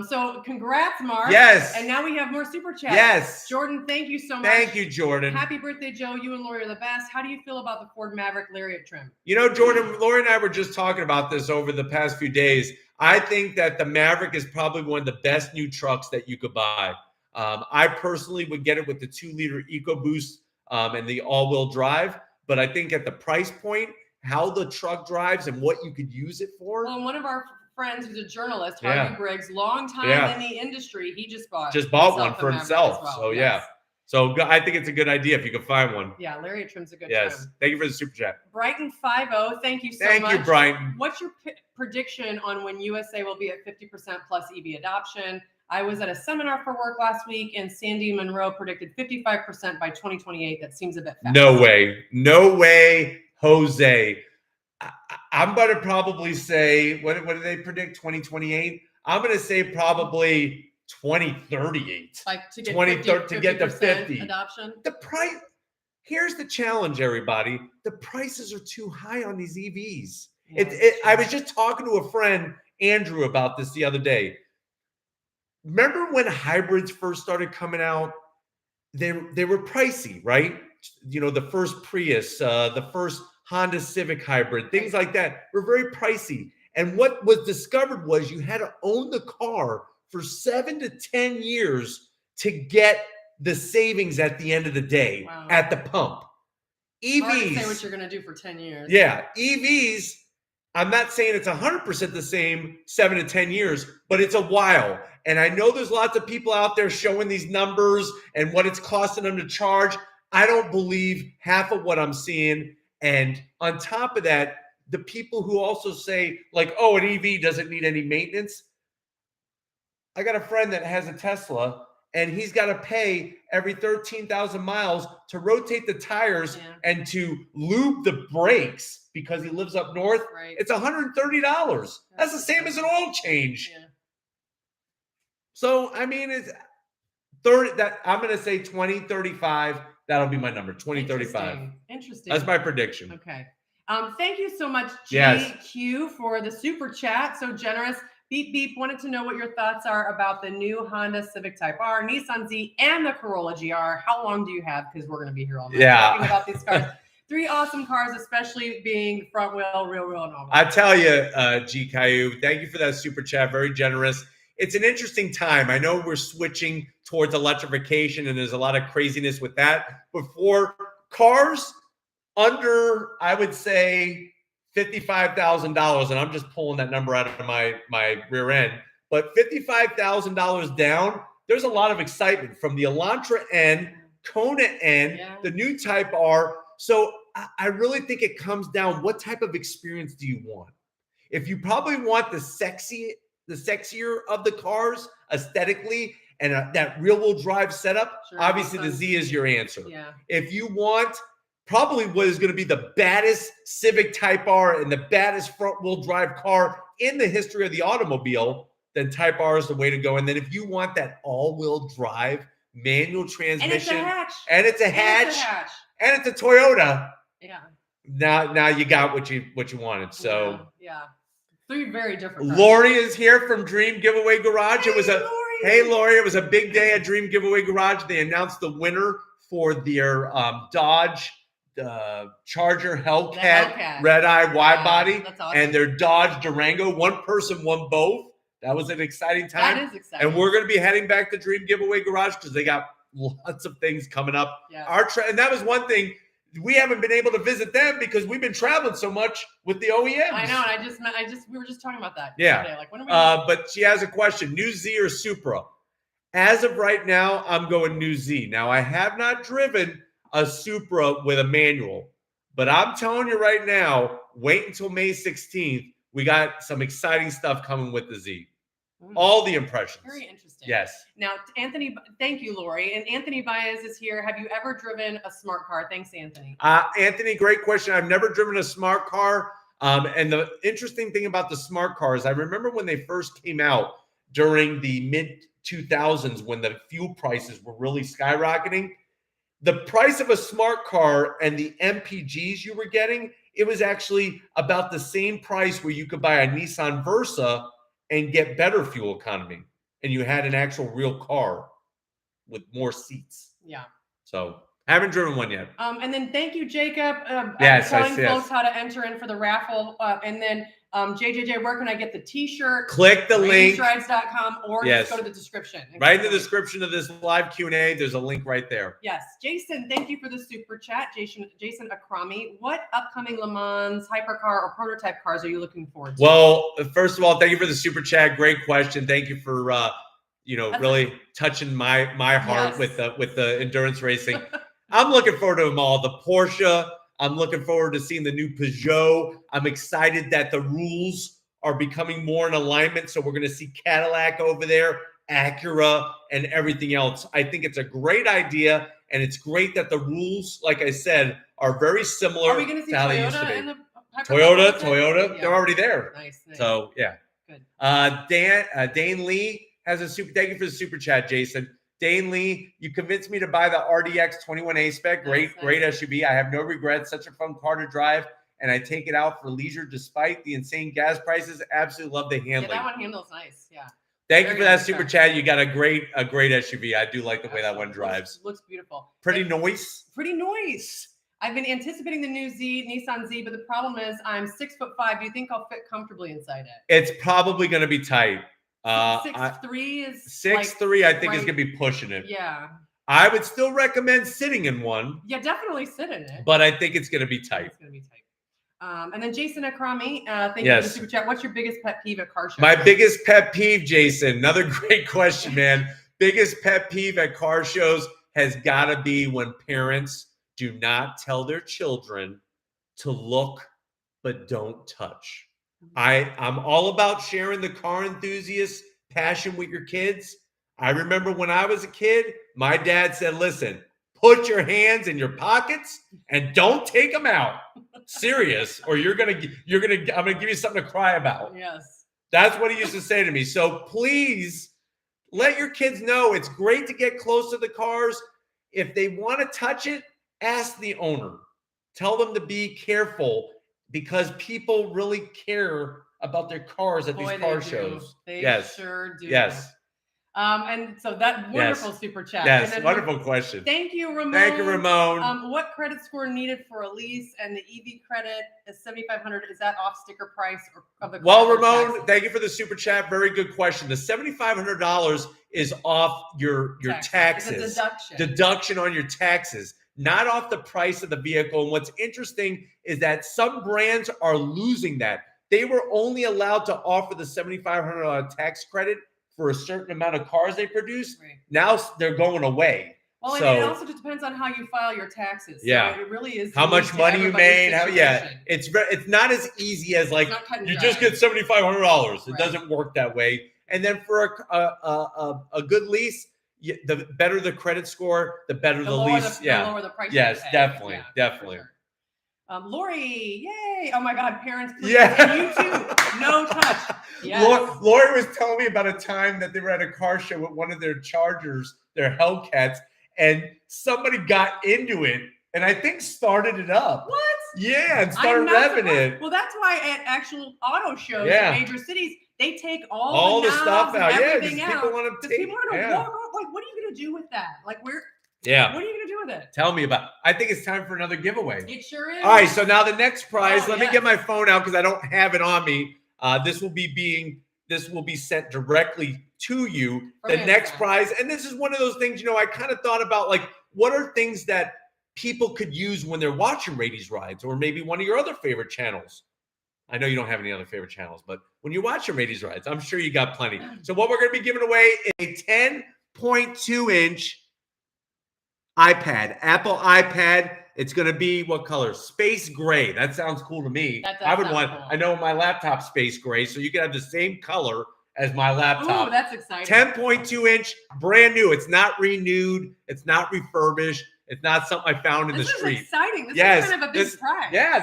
So congrats, Mark. Yes. And now we have more super chats. Yes. Jordan, thank you so much. Thank you, Jordan. Happy birthday, Joe. You and Lori are the best. How do you feel about the Ford Maverick Lariat trim? You know, Jordan, Lori and I were just talking about this over the past few days. I think that the Maverick is probably one of the best new trucks that you could buy. I personally would get it with the 2-liter EcoBoost and the all-wheel drive. But I think at the price point, how the truck drives and what you could use it for. Well, one of our friends who's a journalist, Harvey Briggs, long time in the industry, he just bought one for himself. Well. So so I think it's a good idea if you can find one. Yeah, Lariat trim's a good trim. Thank you for the super chat. Brighton 50, thank you so much. Thank you, Brighton. What's your prediction on when USA will be at 50% plus EV adoption? I was at a seminar for work last week, and Sandy Monroe predicted 55% by 2028. That seems a bit fast. No way, Jose. I'm going to probably say, what do they predict, 2028? I'm going to say probably 2038. Like to get 2030 to get to 50 adoption. The price. Here's the challenge, everybody. The prices are too high on these EVs. I was just talking to a friend, Andrew, about this the other day. Remember when hybrids first started coming out? They were pricey, right? You know, the first Prius, the first Honda Civic hybrid, things like that were very pricey. And what was discovered was you had to own the car for 7 to 10 years to get the savings at the end of the day at the pump. EVs. Hard to say what you're going to do for 10 years. Yeah. EVs, I'm not saying it's 100% the same 7 to 10 years, but it's a while. And I know there's lots of people out there showing these numbers and what it's costing them to charge. I don't believe half of what I'm seeing. And on top of that, the people who also say, like, oh, an EV doesn't need any maintenance. I got a friend that has a Tesla, and he's got to pay every 13,000 miles to rotate the tires and to lube the brakes because he lives up north. Right. It's $130. That's the same as an oil change. Yeah. So, I mean, it's 30. That I'm going to say 2035. That'll be my number, 2035. Interesting. That's my prediction. Okay. Thank you so much, GQ, for the super chat. So generous. Beep Beep wanted to know what your thoughts are about the new Honda Civic Type R, Nissan Z, and the Corolla GR. How long do you have? Because we're going to be here all night talking about these cars. 3 awesome cars, especially being front wheel, rear wheel, and all that. I tell you, G. Caillou, thank you for that super chat. Very generous. It's an interesting time. I know we're switching towards electrification, and there's a lot of craziness with that. But for cars under, I would say, $55,000, and I'm just pulling that number out of my rear end, but $55,000 down, there's a lot of excitement from the Elantra N, Kona N, the new Type R. So I really think it comes down, what type of experience do you want? If you probably want the sexier of the cars aesthetically, and that rear-wheel drive setup, obviously awesome. The Z is your answer. Yeah. If you want probably what is going to be the baddest Civic Type R and the baddest front-wheel drive car in the history of the automobile, then Type R is the way to go. And then if you want that all-wheel drive manual transmission, and it's a hatch, and it's a Toyota, yeah. Now you got what you wanted. So yeah. 3 very different cars. Lori is here from Dream Giveaway Garage. It was Lori, it was a big day at Dream Giveaway Garage. They announced the winner for their Dodge Charger Hellcat Red Eye wide body, awesome. And their Dodge Durango. One person won both. That was an exciting time. That is exciting. And we're going to be heading back to Dream Giveaway Garage because they got lots of things coming up. Yeah. And that was one thing. We haven't been able to visit them because we've been traveling so much with the OEMs. I know, and we were just talking about that. Yeah. Today. Like, when are we but she has a question: New Z or Supra? As of right now, I'm going New Z. Now, I have not driven a Supra with a manual, but I'm telling you right now, wait until May 16th. We got some exciting stuff coming with the Z. All the impressions. Very interesting. Yes. Now, Anthony, thank you, Lori. And Anthony Baez is here. Have you ever driven a smart car? Thanks, Anthony. Anthony, great question. I've never driven a smart car. And the interesting thing about the smart cars, I remember when they first came out during the mid-2000s when the fuel prices were really skyrocketing. The price of a smart car and the MPGs you were getting, it was actually about the same price where you could buy a Nissan Versa and get better fuel economy, and you had an actual real car with more seats. Yeah. So I haven't driven one yet. And then thank you, Jacob. Telling folks how to enter in for the raffle. And then JJJ, where can I get the T-shirt? Click the link. RatingStrides.com or just go to the description. Right in the description of this live Q&A, there's a link right there. Yes. Jason, thank you for the super chat. Jason Akrami, what upcoming Le Mans hypercar or prototype cars are you looking forward to? Well, first of all, thank you for the super chat. Great question. Thank you for really touching my heart with the endurance racing. I'm looking forward to them all. The Porsche. I'm looking forward to seeing the new Peugeot. I'm excited that the rules are becoming more in alignment. So we're going to see Cadillac over there, Acura, and everything else. I think it's a great idea. And it's great that the rules, like I said, are very similar. Are we going to see Toyota in the Toyota? Yeah. They're already there. Nice. So, yeah. Good. Dane Lee has a super. Thank you for the super chat, Jason. Dane Lee, you convinced me to buy the RDX 21A spec. Great SUV. I have no regrets. Such a fun car to drive, and I take it out for leisure despite the insane gas prices. Absolutely love the handling. Yeah, that one handles nice. Yeah. Thank you for that super chat. You got a great SUV. I do like the way that one drives. Looks beautiful. Pretty nice. I've been anticipating the new Nissan Z, but the problem is I'm 6'5". Do you think I'll fit comfortably inside it? It's probably going to be tight. 6'3" is 6'3". I think is going to be pushing it. Yeah. I would still recommend sitting in one. Yeah, definitely sit in it. But I think it's going to be tight. It's going to be tight. And then Jason Akrami, thank you for the super chat. What's your biggest pet peeve at car shows? My biggest pet peeve, Jason. Another great question, man. Biggest pet peeve at car shows has got to be when parents do not tell their children to look but don't touch. I'm all about sharing the car enthusiast passion with your kids. I remember when I was a kid, my dad said, listen, put your hands in your pockets and don't take them out. Serious, or I'm gonna give you something to cry about. Yes. That's what he used to say to me. So please let your kids know it's great to get close to the cars. If they want to touch it, ask the owner. Tell them to be careful because people really care about their cars at these car shows. They sure do. Yes. And so that wonderful super chat. Yes, wonderful question. Thank you, Ramon. Thank you, Ramon. What credit score needed for a lease and the EV credit is $7,500? Is that off sticker price or of the car? Well, Ramon, thank you for the super chat. Very good question. The $7,500 is off your taxes. It's a deduction. Deduction on your taxes, not off the price of the vehicle. And what's interesting is that some brands are losing that. They were only allowed to offer the $7,500 tax credit for a certain amount of cars they produce. Right. Now they're going away. Well, and it also just depends on how you file your taxes. So it really is. How much money you made. It's not as easy as like you just get $7,500. It doesn't work that way. And then for a good lease, the better the credit score, the better the lease. The lower the price. Yes, definitely. Sure. Lori, yay! Oh my God, parents, please. Yeah. And you too. No touch. Yes. Lori was telling me about a time that they were at a car show with one of their Chargers, their Hellcats, and somebody got into it and I think started it up. What? Yeah, and started revving it. Well, that's why at actual auto shows in major cities, they take all the stuff out. Everything out. People want to take. People want to walk. Like, what are you going to do with that? Like, where? Yeah. What are you going to do with it? Tell me about it. I think it's time for another giveaway. It sure is. All right, so now the next prize. Let me get my phone out because I don't have it on me. This will be sent directly to you. The next prize, and this is one of those things. I kind of thought about like what are things that people could use when they're watching Raity's Rides, or maybe one of your other favorite channels. I know you don't have any other favorite channels, but when you're watching Raity's Rides, I'm sure you got plenty. So what we're going to be giving away is a 10.2-inch iPad, Apple iPad. It's going to be what color? Space gray. That sounds cool to me. I would want. Cool. I know my laptop space gray, so you can have the same color as my laptop. Oh, that's exciting. 10.2-inch, brand new. It's not renewed. It's not refurbished. It's not something I found in the street. This is exciting. This is kind of a big prize. Yeah,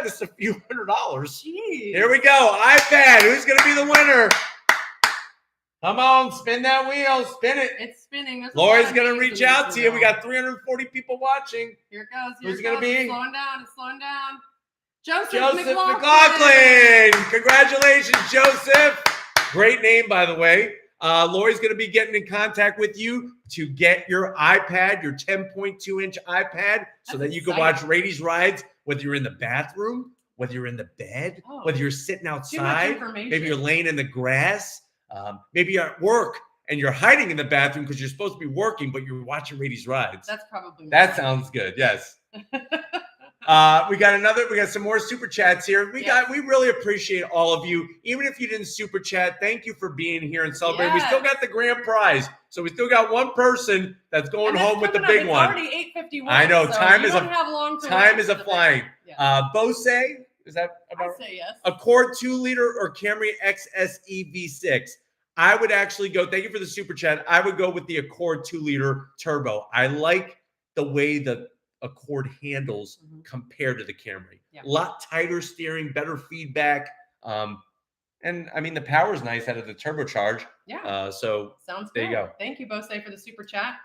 this is a few $100. Jeez. Here we go. iPad. Who's going to be the winner? Come on, spin that wheel. Spin it. It's spinning. Lori's going to reach out to you. We got 340 people watching. Here it goes. Who's going to be? It's slowing down. It's slowing down. Joseph McLaughlin. Congratulations, Joseph. Great name, by the way. Lori's going to be getting in contact with you to get your iPad, your 10.2-inch iPad, so that you can watch Raity's Rides, whether you're in the bathroom, whether you're in the bed, whether you're sitting outside, maybe you're laying in the grass, maybe you're at work and you're hiding in the bathroom because you're supposed to be working, but you're watching Raity's Rides. That's probably that sounds good. Yes. We got some more super chats here. We really appreciate all of you. Even if you didn't super chat, thank you for being here and celebrating. Yes. We still got the grand prize. So we still got one person that's going home with the big one. It's already 8:51. I know. So time is a flying. Yeah. Bose, is that about? I say yes. Accord 2-liter or Camry XSE V6. I would actually go, thank you for the super chat. I would go with the Accord 2-liter turbo. I like the way the Accord handles compared to the Camry. A lot tighter steering, better feedback. And I mean, the power is nice out of the turbocharge. Yeah. So sounds there you go. Thank you, Bose, for the super chat.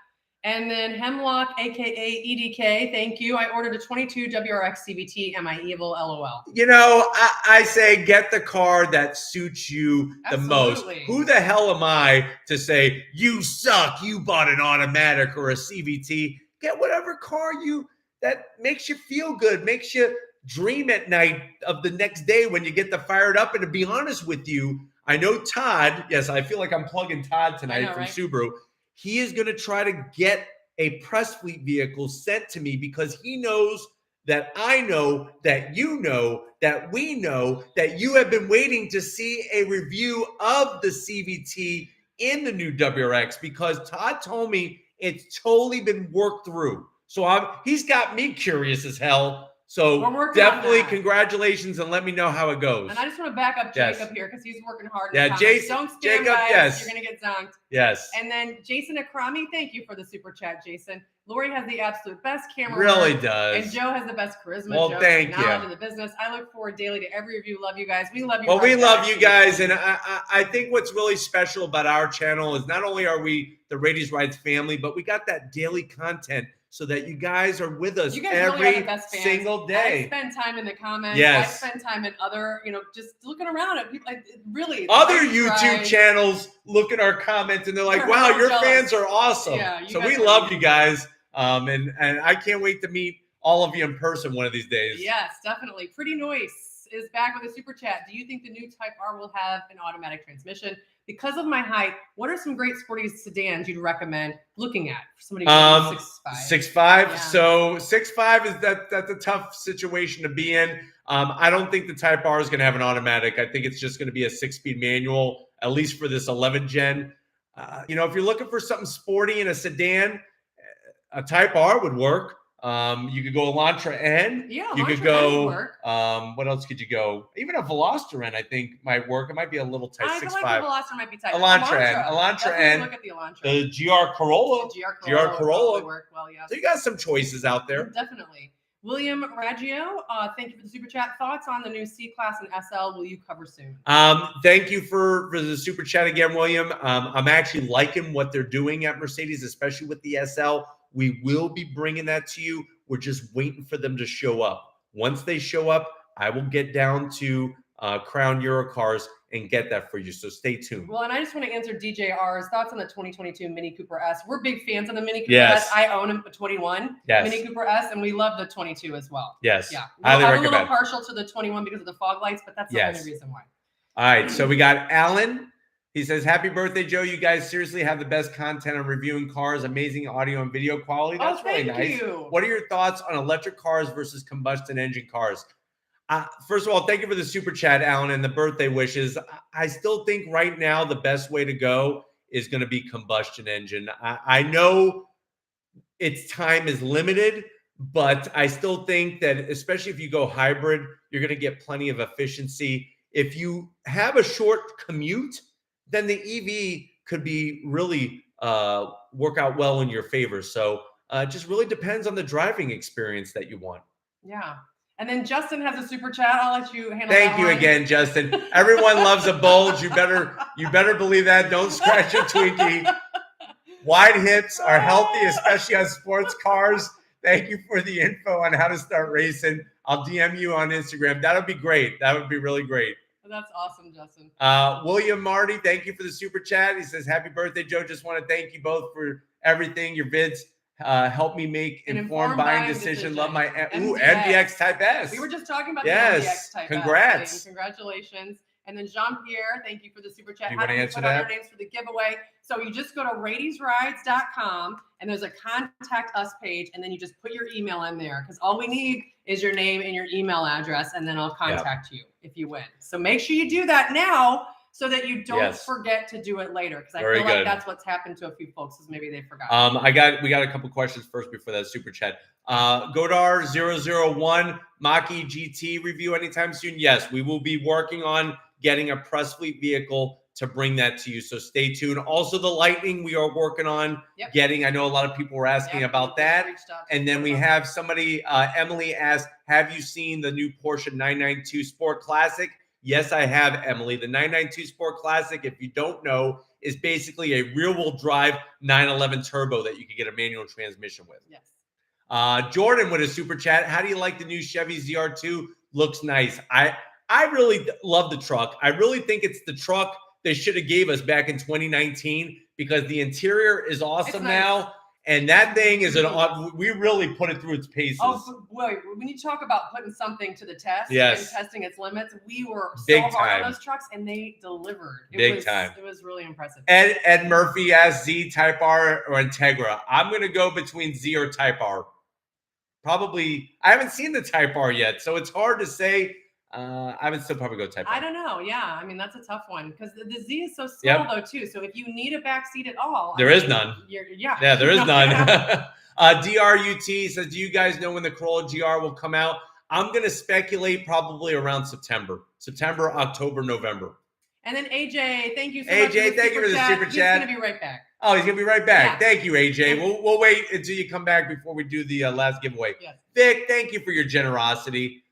And then Hemlock, aka EDK, thank you. I ordered a 22 WRX CVT. Am I evil? LOL. I say get the car that suits you the most. Who the hell am I to say you suck? You bought an automatic or a CVT. Get whatever car that makes you feel good, makes you dream at night of the next day when you get fired up. And to be honest with you, I know Todd. Yes, I feel like I'm plugging Todd tonight from Subaru. He is going to try to get a press fleet vehicle sent to me because he knows that I know that you know that we know that you have been waiting to see a review of the CVT in the new WRX because Todd told me it's totally been worked through. So he's got me curious as hell. So definitely congratulations and let me know how it goes. And I just want to back up Jacob here because he's working hard. Yeah, Jason. Don't scam guys. You're going to get zonked. Yes. And then Jason Akrami, thank you for the super chat, Jason. Lori has the absolute best camera. Really does. And Joe has the best charisma. Well, Joe thank you. Knowledge in the business. I look forward daily to every review. Love you guys. We love you. Well, we love you guys. And I think what's really special about our channel is not only are we the Raity's Rides family, but we got that daily content so that you guys are with us every single day. I spend time in the comments. Yes. I spend time in other, just looking around at people. Really. Other YouTube channels look at our comments and they're like, wow, your fans are awesome. Yeah, so we love you guys. And I can't wait to meet all of you in person one of these days. Yes, definitely. Pretty Noise is back with a super chat. Do you think the new Type R will have an automatic transmission? Because of my height, what are some great sporty sedans you'd recommend looking at for somebody who's 6'5"? 6'5". Yeah. So 6'5" is that's a tough situation to be in. I don't think the Type R is going to have an automatic. I think it's just going to be a 6-speed manual, at least for this 11 gen. If you're looking for something sporty in a sedan, a Type R would work. You could go Elantra N. Yeah, you Elantra could go. Work. What else could you go? Even a Veloster N, I think, might work. It might be a little tight. I feel like the Veloster might be tight. Elantra N. Look at the Elantra. The GR Corolla. The GR Corolla would work well, yes. So you got some choices out there. Definitely. William Raggio, thank you for the super chat. Thoughts on the new C-Class and SL will you cover soon? Thank you for the super chat again, William. I'm actually liking what they're doing at Mercedes, especially with the SL. We will be bringing that to you. We're just waiting for them to show up. Once they show up, I will get down to Crown Eurocars and get that for you. So stay tuned. Well, and I just want to answer DJR's thoughts on the 2022 Mini Cooper S. We're big fans of the Mini Cooper S. I own a 21 Mini Cooper S, and we love the 22 as well. Yes. Yeah. I'm a little partial to the 21 because of the fog lights, but that's the only reason why. All right. So we got Alan. He says, happy birthday, Joe. You guys seriously have the best content on reviewing cars, amazing audio and video quality. That's really nice. What are your thoughts on electric cars versus combustion engine cars? First of all, thank you for the super chat, Alan, and the birthday wishes. I still think right now the best way to go is going to be combustion engine. I know its time is limited, but I still think that especially if you go hybrid, you're going to get plenty of efficiency. If you have a short commute, then the EV could be really work out well in your favor. So it just really depends on the driving experience that you want. Yeah. And then Justin has a super chat. I'll let you handle Thank you again, Justin. Everyone loves a bulge. You better believe that. Don't scratch your Twinkie. Wide hips are healthy, especially on sports cars. Thank you for the info on how to start racing. I'll DM you on Instagram. That'll be great. That would be really great. That's awesome, Justin. William Marty, thank you for the super chat. He says, happy birthday, Joe. Just want to thank you both for everything. Your vids help me make informed buying decision. Love my MDX Type S. We were just talking about the MDX Type S. Congrats. Congratulations. And then Jean-Pierre, thank you for the super chat. You want to answer that? Our names for the giveaway. So you just go to ratiesrides.com and there's a contact us page, and then you just put your email in there because all we need is your name and your email address, and then I'll contact you if you win. So make sure you do that now so that you don't forget to do it later, because I feel like that's what's happened to a few folks is maybe they forgot. We got a couple questions first before that super chat. Godar 001 Mach-E GT review anytime soon? Yes, we will be working on getting a press fleet vehicle to bring that to you. So stay tuned. Also, the Lightning we are working on getting. I know a lot of people were asking about that. And then we have somebody, Emily asked, have you seen the new Porsche 992 Sport Classic? Yes, I have, Emily. The 992 Sport Classic, if you don't know, is basically a rear-wheel drive 911 turbo that you can get a manual transmission with. Yes. Jordan with a super chat. How do you like the new Chevy ZR2? Looks nice. I really love the truck. I really think it's the truck they should have gave us back in 2019 because the interior is awesome now. And that thing is we really put it through its paces. Oh, wait, when you talk about putting something to the test and testing its limits, we were Big so hard time. on those trucks, and they delivered. Big time. It was really impressive. Ed Murphy asked Z, Type R, or Integra. I'm going to go between Z or Type R. Probably, I haven't seen the Type R yet, so it's hard to say. I would still probably go Type R. I don't know. Yeah, I mean, that's a tough one because the Z is so small though too. So if you need a back seat at all, there is none. Yeah, there is none. DRUT says, do you guys know when the Corolla GR will come out? I'm going to speculate probably around September, October, November. And then AJ, thank you so much. AJ, thank you for the super chat. He's going to be right back. Oh, he's going to be right back. Yeah. Thank you, AJ. We'll wait until you come back before we do the last giveaway. Yes. Vic, thank you for your generosity.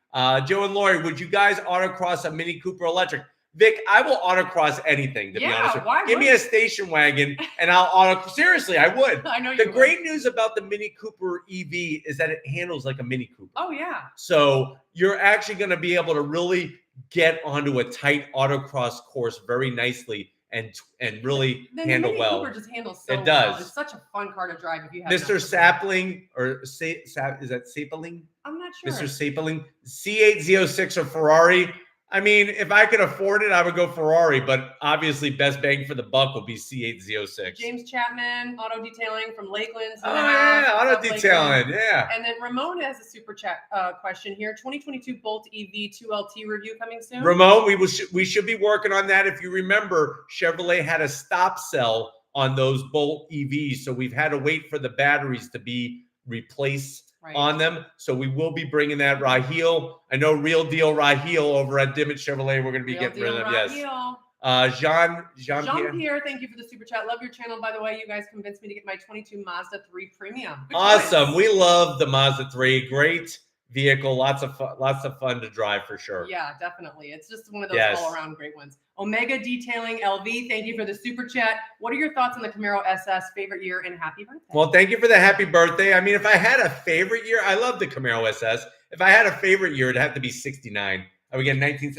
Joe and Lori, would you guys autocross a Mini Cooper electric? Vic, I will autocross anything, to be honest with you. Give me a station wagon and I'll autocross. Seriously, I would. I know you would. The great news about the Mini Cooper EV is that it handles like a Mini Cooper. Oh, yeah. So you're actually going to be able to really get onto a tight autocross course very nicely and really handle well. The Mini Cooper just handles so well. It does. It's such a fun car to drive if you have Mr. Sapling, or is that Sapling? I'm not sure. Mr. Sapling, C8Z06 or Ferrari. I mean, if I could afford it, I would go Ferrari, but obviously best bang for the buck will be C8Z06. James Chapman, Auto Detailing from Lakeland. Auto Detailing, yeah. And then Ramon has a super chat question here. 2022 Bolt EV 2LT review coming soon? Ramon, we should be working on that. If you remember, Chevrolet had a stop sell on those Bolt EVs, so we've had to wait for the batteries to be replaced on them. So we will be bringing that. Raheel, I know Real Deal Raheel over at Dimmitt Chevrolet. We're going to be getting rid of them. Raheel. Yes. Jean-Pierre, thank you for the super chat. Love your channel, by the way. You guys convinced me to get my 22 Mazda 3 Premium. Awesome. We love the Mazda 3. Great vehicle. Lots of fun to drive for sure. Yeah, definitely. It's just one of those all-around great ones. Omega Detailing LV, thank you for the super chat. What are your thoughts on the Camaro SS? Favorite year and happy birthday? Well, thank you for the happy birthday. I mean, if I had a favorite year, I love the Camaro SS. If I had a favorite year, it'd have to be 69. I would get 19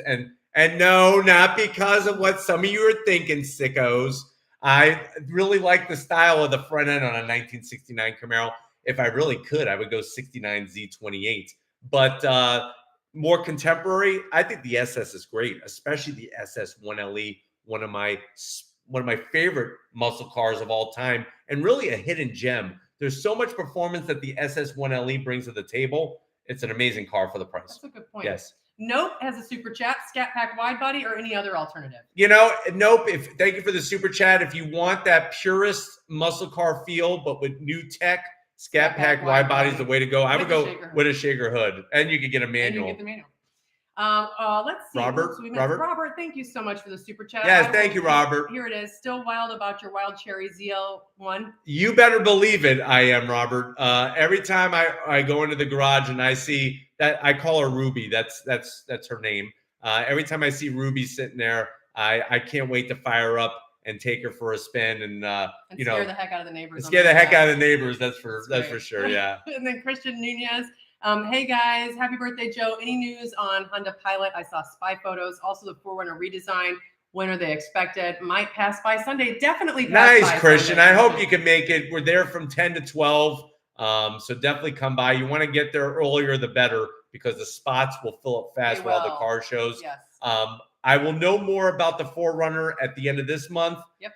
and no, not because of what some of you are thinking, sickos. I really like the style of the front end on a 1969 Camaro. If I really could, I would go 69 Z28. But more contemporary, I think the SS is great, especially the SS 1LE, one of my favorite muscle cars of all time, and really a hidden gem. There's so much performance that the SS 1LE brings to the table. It's an amazing car for the price. That's a good point. Yes. Nope has a super chat, Scat Pack wide body, or any other alternative. You know, Nope. Thank you for the super chat. If you want that purest muscle car feel, but with new tech, Scat Pack wide body is the way to go. I would go with a shaker hood, and you could get a manual. And you get the manual. Let's see. Robert, thank you so much for the super chat. Yes, thank you, Robert. Here it is. Still wild about your Wild Cherry ZL1. You better believe it. I am, Robert. Every time I go into the garage and I see that, I call her Ruby. That's her name. Every time I see Ruby sitting there, I can't wait to fire her up and take her for a spin and scare the heck out of the neighbors. Scare the heck out of the neighbors. That's for sure. Yeah. And then Christian Nunez. Hey guys, happy birthday, Joe. Any news on Honda Pilot? I saw spy photos. Also, the 4Runner redesign. When are they expected? Might pass by Sunday. Definitely pass by Christian. Sunday. I hope you can make it. We're there from 10 to 12. So definitely come by. You want to get there earlier, the better, because the spots will fill up fast with all the car shows. Yes. I will know more about the 4Runner at the end of this month. Yep.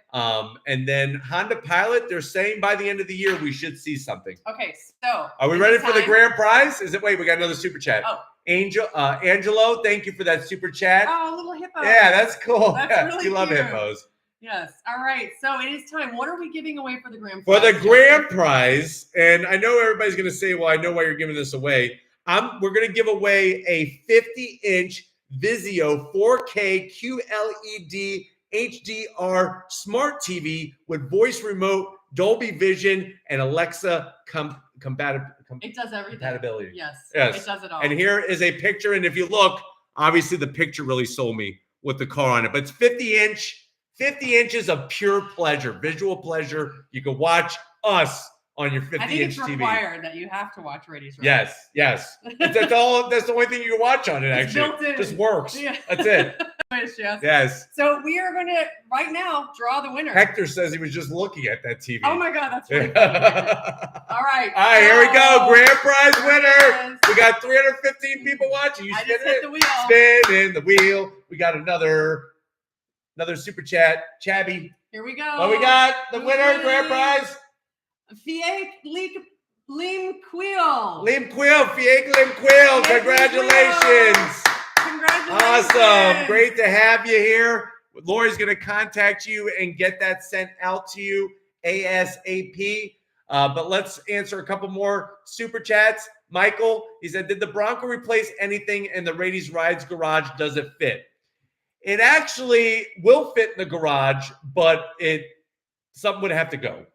And then Honda Pilot, they're saying by the end of the year, we should see something. Okay, so. Are we ready for the grand prize? Wait, we got another super chat. Oh. Angelo, thank you for that super chat. Oh, little hippo. Yeah, that's cool. That's really you love hippos. Yes. All right. So it is time. What are we giving away for the grand prize? For the grand prize, and I know everybody's going to say, well, I know why you're giving this away. We're going to give away a 50-inch Vizio 4K QLED HDR smart TV with voice remote, Dolby Vision, and Alexa compatibility. It does everything. Compatibility. Yes. Yes. It does it all. And here is a picture. And if you look, obviously the picture really sold me with the car on it. But it's 50 inches of pure pleasure, visual pleasure. You can watch us on your 50-inch TV. I think it's required that you have to watch Radi's Right. Yes. That's the only thing you can watch on it, actually. Built in. It just works. Yeah. That's it. Yes. So we are going to, right now, draw the winner. Hector says he was just looking at that TV. Oh, my God. That's really funny. All right. Here we go. Grand prize winner. We got 315 people watching. You I just hit the wheel. Spinning the wheel. We got another super chat. Chabby. Here we go. What we got? The winner, grand prize. Fiek Lim Quill. Fiek Lim Quill. Congratulations. Awesome. Great to have you here. Lori's going to contact you and get that sent out to you ASAP. But let's answer a couple more super chats. Michael, he said, did the Bronco replace anything in the Radi's Rides garage? Does it fit? It actually will fit in the garage, but something would have to go.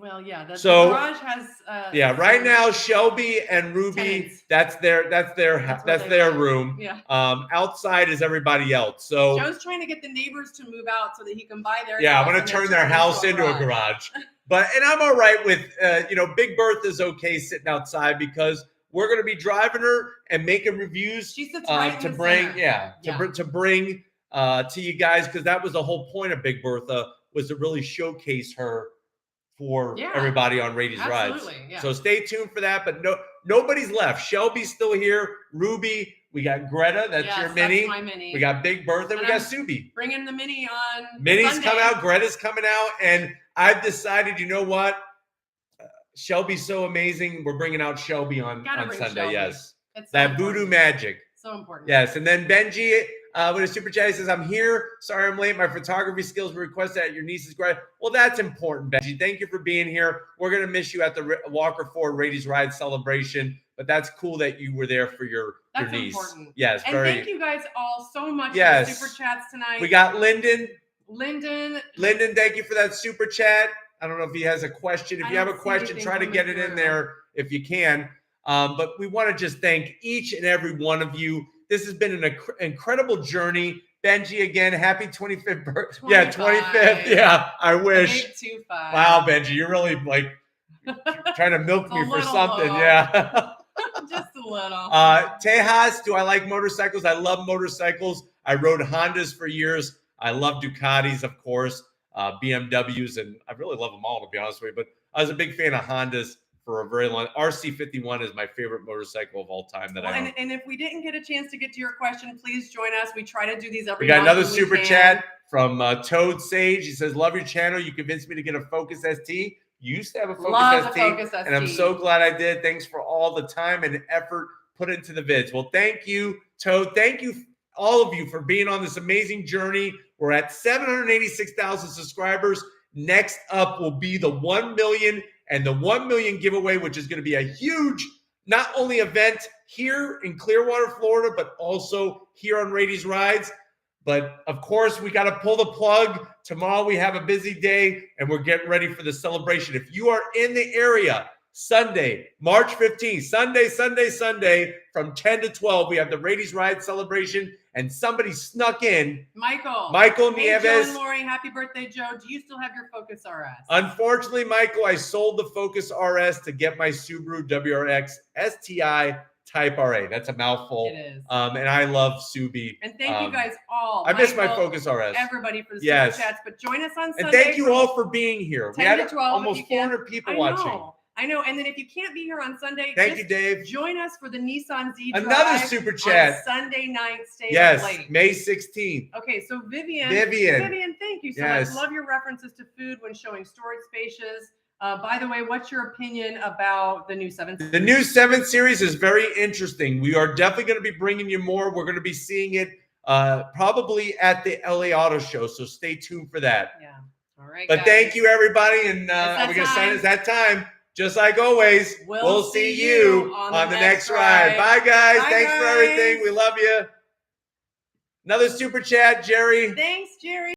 Well, yeah. The garage has. Right now, Shelby and Ruby. That's their room. Yeah. Outside is everybody else. So Joe's trying to get the neighbors to move out so that he can buy their. Yeah, I'm going to turn their house into a garage. And I'm all right with Big Bertha's okay sitting outside because we're going to be driving her and making reviews. She sits right to bring to you guys, because that was the whole point of Big Bertha, was to really showcase her for everybody on Radi's Rides. Yeah. So stay tuned for that. But nobody's left. Shelby's still here. Ruby, we got Greta. That's your Mini. That's my Mini. We got Big Bertha. And we got Subi. Bringing the Mini on Mini's Sunday. coming out. Greta's coming out. And I've decided, you know what? Shelby's so amazing. We're bringing out Shelby on Sunday. Shelby. Yes. It's that voodoo magic. So important. Yes. And then Benji, with a super chat. He says, I'm here. Sorry I'm late. My photography skills were requested at your niece's grad. Well, that's important, Benji. Thank you for being here. We're going to miss you at the Walker Ford Raiti's Ride celebration, but that's cool that you were there for your niece. That's important. Yes, and thank you guys all so much for the super chats tonight. We got Lyndon, thank you for that super chat. I don't know if he has a question. If you have a question, try to get it in there if you can. But we want to just thank each and every one of you. This has been an incredible journey. Benji, again, happy 25th birthday. Yeah, 25th. Yeah, I wish. 825. Wow, Benji, you're really like trying to milk me for something. Low. Yeah. Just a little. Tejas, do I like motorcycles? I love motorcycles. I rode Hondas for years. I love Ducatis, of course. BMWs, and I really love them all, to be honest with you. But I was a big fan of Hondas for a very long. RC51 is my favorite motorcycle of all time that I own. And if we didn't get a chance to get to your question, please join us. We try to do these every. We got another super chat from Toad Sage. He says, "Love your channel. You convinced me to get a Focus ST. You used to have a Focus ST, and I'm so glad I did. Thanks for all the time and effort put into the vids." Well, thank you, Toad. Thank you, all of you, for being on this amazing journey. We're at 786,000 subscribers. Next up will be the 1 million and the 1 million giveaway, which is going to be a huge, not only event here in Clearwater, Florida, but also here on Raiti's Rides. But of course, we got to pull the plug. Tomorrow we have a busy day and we're getting ready for the celebration. If you are in the area, Sunday, March 15th, Sunday, from 10 to 12, we have the Raiti's Ride celebration, and somebody snuck in. Michael Nieves. Joe and Lori, happy birthday, Joe. Do you still have your Focus RS? Unfortunately, Michael, I sold the Focus RS to get my Subaru WRX STI Type RA. That's a mouthful. It is. And I love Subi. And thank you guys all. I miss my Focus RS. Everybody for the super chats, but join us on Sunday. And thank you all for being here. We had almost 400 people watching. I know. And then if you can't be here on Sunday, thank you, Dave. Join us for the Nissan Z Drive. Another super chat. On Sunday night. Stay late. May 16th. Okay, so Vivian, thank you so much. Love your references to food when showing storage spaces. By the way, what's your opinion about the new 7 Series? The new 7 Series is very interesting. We are definitely going to be bringing you more. We're going to be seeing it probably at the LA Auto Show, so stay tuned for that. Yeah. All right, but thank you, everybody. And we're going to sign. It's that time. Just like always, we'll see you on the next ride. Bye, guys. Thanks for everything. We love you. Another super chat, Jerry. Thanks, Jerry.